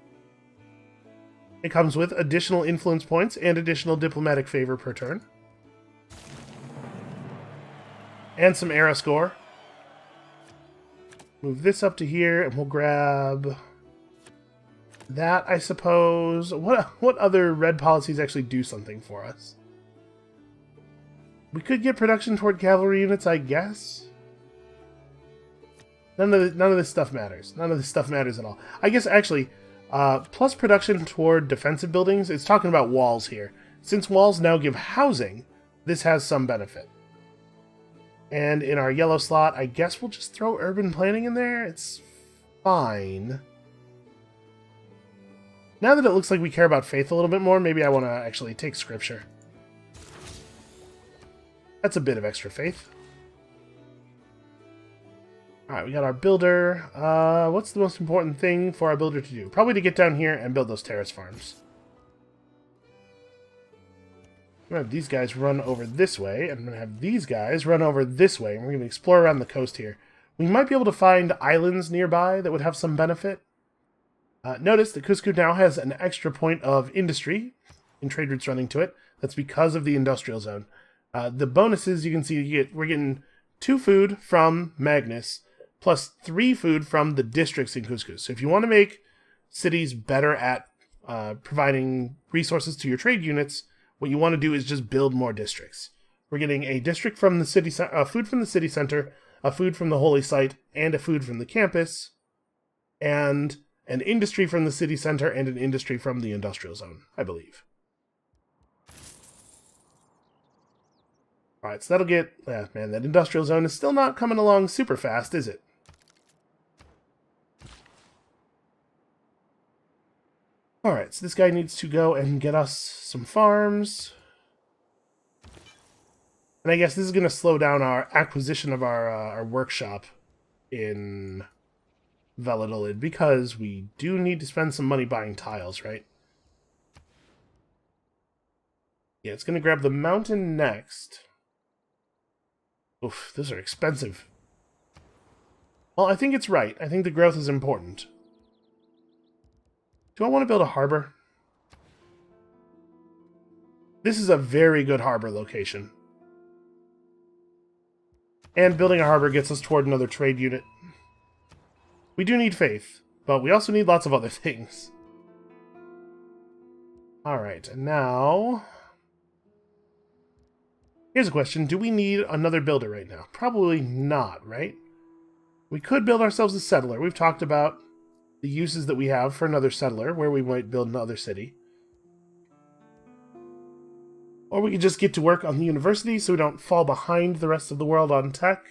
It comes with additional influence points and additional diplomatic favor per turn. And some era score. Move this up to here, and we'll grab that, I suppose. What other red policies actually do something for us? We could get production toward cavalry units, I guess. None of this stuff matters. None of this stuff matters at all. I guess, actually, plus production toward defensive buildings, it's talking about walls here. Since walls now give housing, this has some benefit. And in our yellow slot, I guess we'll just throw urban planning in there. It's fine. Now that it looks like we care about faith a little bit more, maybe I want to actually take scripture. That's a bit of extra faith. Alright, we got our builder. What's the most important thing for our builder to do? Probably to get down here and build those terrace farms. I'm going to have these guys run over this way, and I'm going to have these guys run over this way, and we're going to explore around the coast here. We might be able to find islands nearby that would have some benefit. Notice that Cusco now has an extra point of industry in trade routes running to it. That's because of the industrial zone. The bonuses, you can see we're getting 2 food from Magnus, plus 3 food from the districts in Cusco. So if you want to make cities better at providing resources to your trade units, what you want to do is just build more districts. We're getting a district from the city, food from the city center, a food from the holy site, and a food from the campus, and an industry from the city center and an industry from the industrial zone, I believe. Alright, so that'll get... man, that industrial zone is still not coming along super fast, is it? Alright, so this guy needs to go and get us some farms. And I guess this is going to slow down our acquisition of our workshop in Valladolid, because we do need to spend some money buying tiles, right? Yeah, it's going to grab the mountain next. Oof, those are expensive. Well, I think it's right. I think the growth is important. Do I want to build a harbor? This is a very good harbor location. And building a harbor gets us toward another trade unit. We do need faith, but we also need lots of other things. Alright, and now... here's a question. Do we need another builder right now? Probably not, right? We could build ourselves a settler. We've talked about the uses that we have for another settler, where we might build another city. Or we could just get to work on the university so we don't fall behind the rest of the world on tech.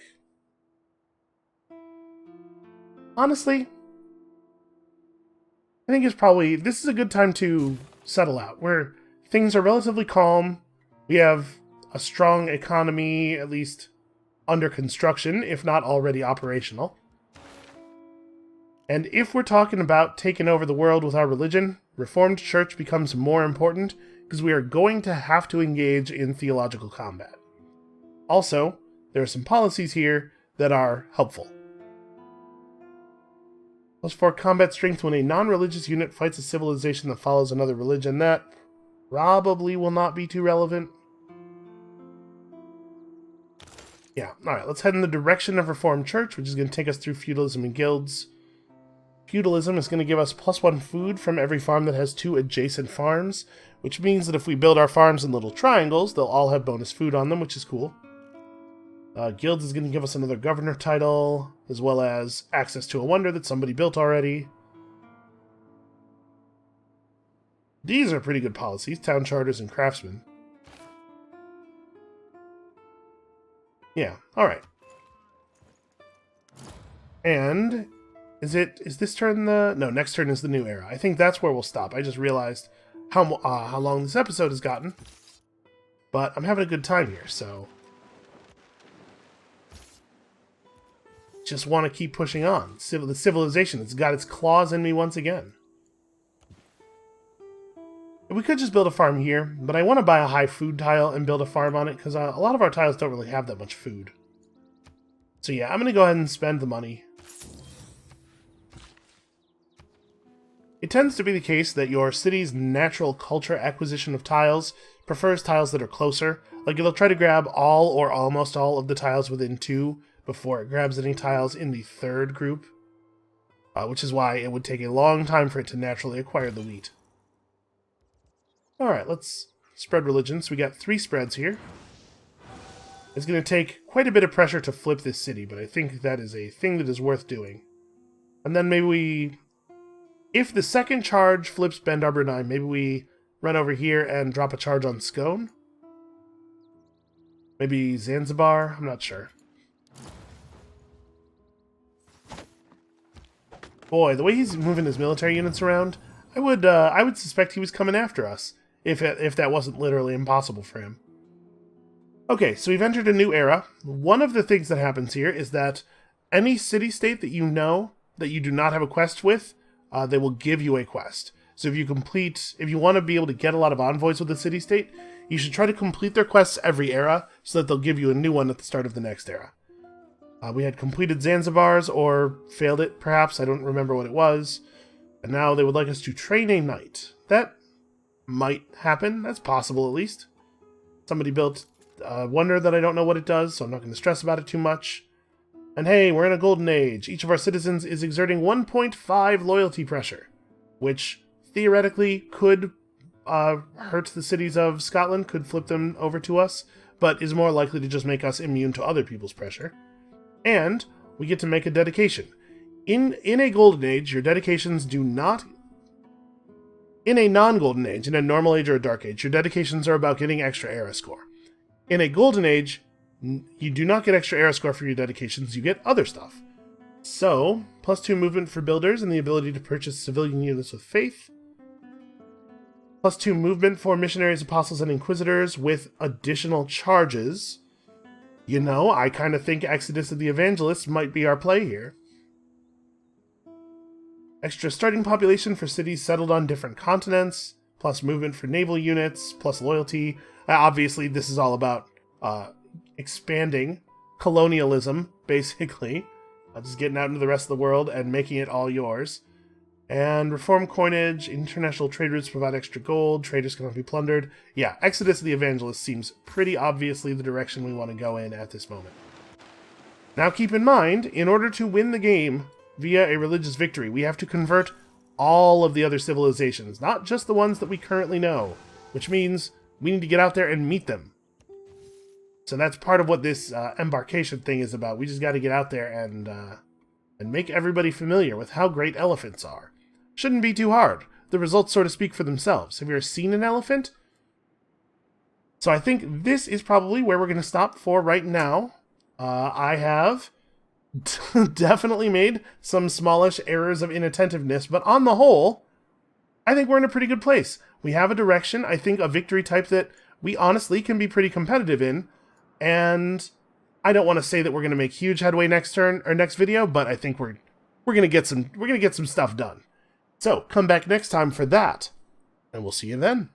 Honestly, I think this is a good time to settle out, where things are relatively calm. We have a strong economy, at least under construction, if not already operational. And if we're talking about taking over the world with our religion, Reformed Church becomes more important, because we are going to have to engage in theological combat. Also, there are some policies here that are helpful. +4 combat strength when a non-religious unit fights a civilization that follows another religion. That probably will not be too relevant. Yeah, alright, let's head in the direction of Reformed Church, which is going to take us through feudalism and guilds. Feudalism is going to give us +1 food from every farm that has 2 adjacent farms, which means that if we build our farms in little triangles, they'll all have bonus food on them, which is cool. Guilds is going to give us another governor title, as well as access to a wonder that somebody built already. These are pretty good policies, town charters and craftsmen. Yeah, alright. And is this turn the... No, next turn is the new era. I think that's where we'll stop. I just realized how long this episode has gotten. But I'm having a good time here, so... Just want to keep pushing on. The civilization, it's got its claws in me once again. We could just build a farm here, but I want to buy a high food tile and build a farm on it, because a lot of our tiles don't really have that much food. So yeah, I'm going to go ahead and spend the money. It tends to be the case that your city's natural culture acquisition of tiles prefers tiles that are closer. Like, it'll try to grab all or almost all of the tiles within 2 before it grabs any tiles in the 3rd group. Which is why it would take a long time for it to naturally acquire the wheat. Alright, let's spread religions. We got 3 spreads here. It's going to take quite a bit of pressure to flip this city, but I think that is a thing that is worth doing. And then maybe we... If the second charge flips Bend Arbor 9, maybe we run over here and drop a charge on Scone? Maybe Zanzibar? I'm not sure. Boy, the way he's moving his military units around, I would suspect he was coming after us, if that wasn't literally impossible for him. Okay, so we've entered a new era. One of the things that happens here is that any city-state that you know that you do not have a quest with, they will give you a quest. So if you want to be able to get a lot of envoys with the city-state, you should try to complete their quests every era, so that they'll give you a new one at the start of the next era. We had completed Zanzibar's, or failed it, perhaps. I don't remember what it was. And now they would like us to train a knight. That might happen. That's possible, at least. Somebody built a wonder that I don't know what it does, so I'm not going to stress about it too much. And hey, we're in a golden age. Each of our citizens is exerting 1.5 loyalty pressure, which theoretically could hurt the cities of Scotland, could flip them over to us, but is more likely to just make us immune to other people's pressure. And we get to make a dedication. In a golden age, your dedications do not... In a non-golden age, in a normal age or a dark age, your dedications are about getting extra era score. In a golden age, you do not get extra era score for your dedications, you get other stuff. So, +2 movement for builders and the ability to purchase civilian units with faith. +2 movement for missionaries, apostles, and inquisitors with additional charges. You know, I kind of think Exodus of the Evangelists might be our play here. Extra starting population for cities settled on different continents, plus movement for naval units, plus loyalty. Obviously, this is all about expanding colonialism, basically. Just getting out into the rest of the world and making it all yours. And reform coinage, international trade routes provide extra gold, traders cannot be plundered. Yeah, Exodus of the Evangelist seems pretty obviously the direction we want to go in at this moment. Now keep in mind, in order to win the game via a religious victory, we have to convert all of the other civilizations, not just the ones that we currently know, which means we need to get out there and meet them. So that's part of what this embarkation thing is about. We just got to get out there and make everybody familiar with how great elephants are. Shouldn't be too hard. The results sort of speak for themselves. Have you ever seen an elephant? So I think this is probably where we're going to stop for right now. I have definitely made some smallish errors of inattentiveness, but on the whole, I think we're in a pretty good place. We have a direction, I think a victory type that we honestly can be pretty competitive in, and I don't want to say that we're going to make huge headway next turn or next video, but I think we're going to get some stuff done. So, come back next time for that, and we'll see you then.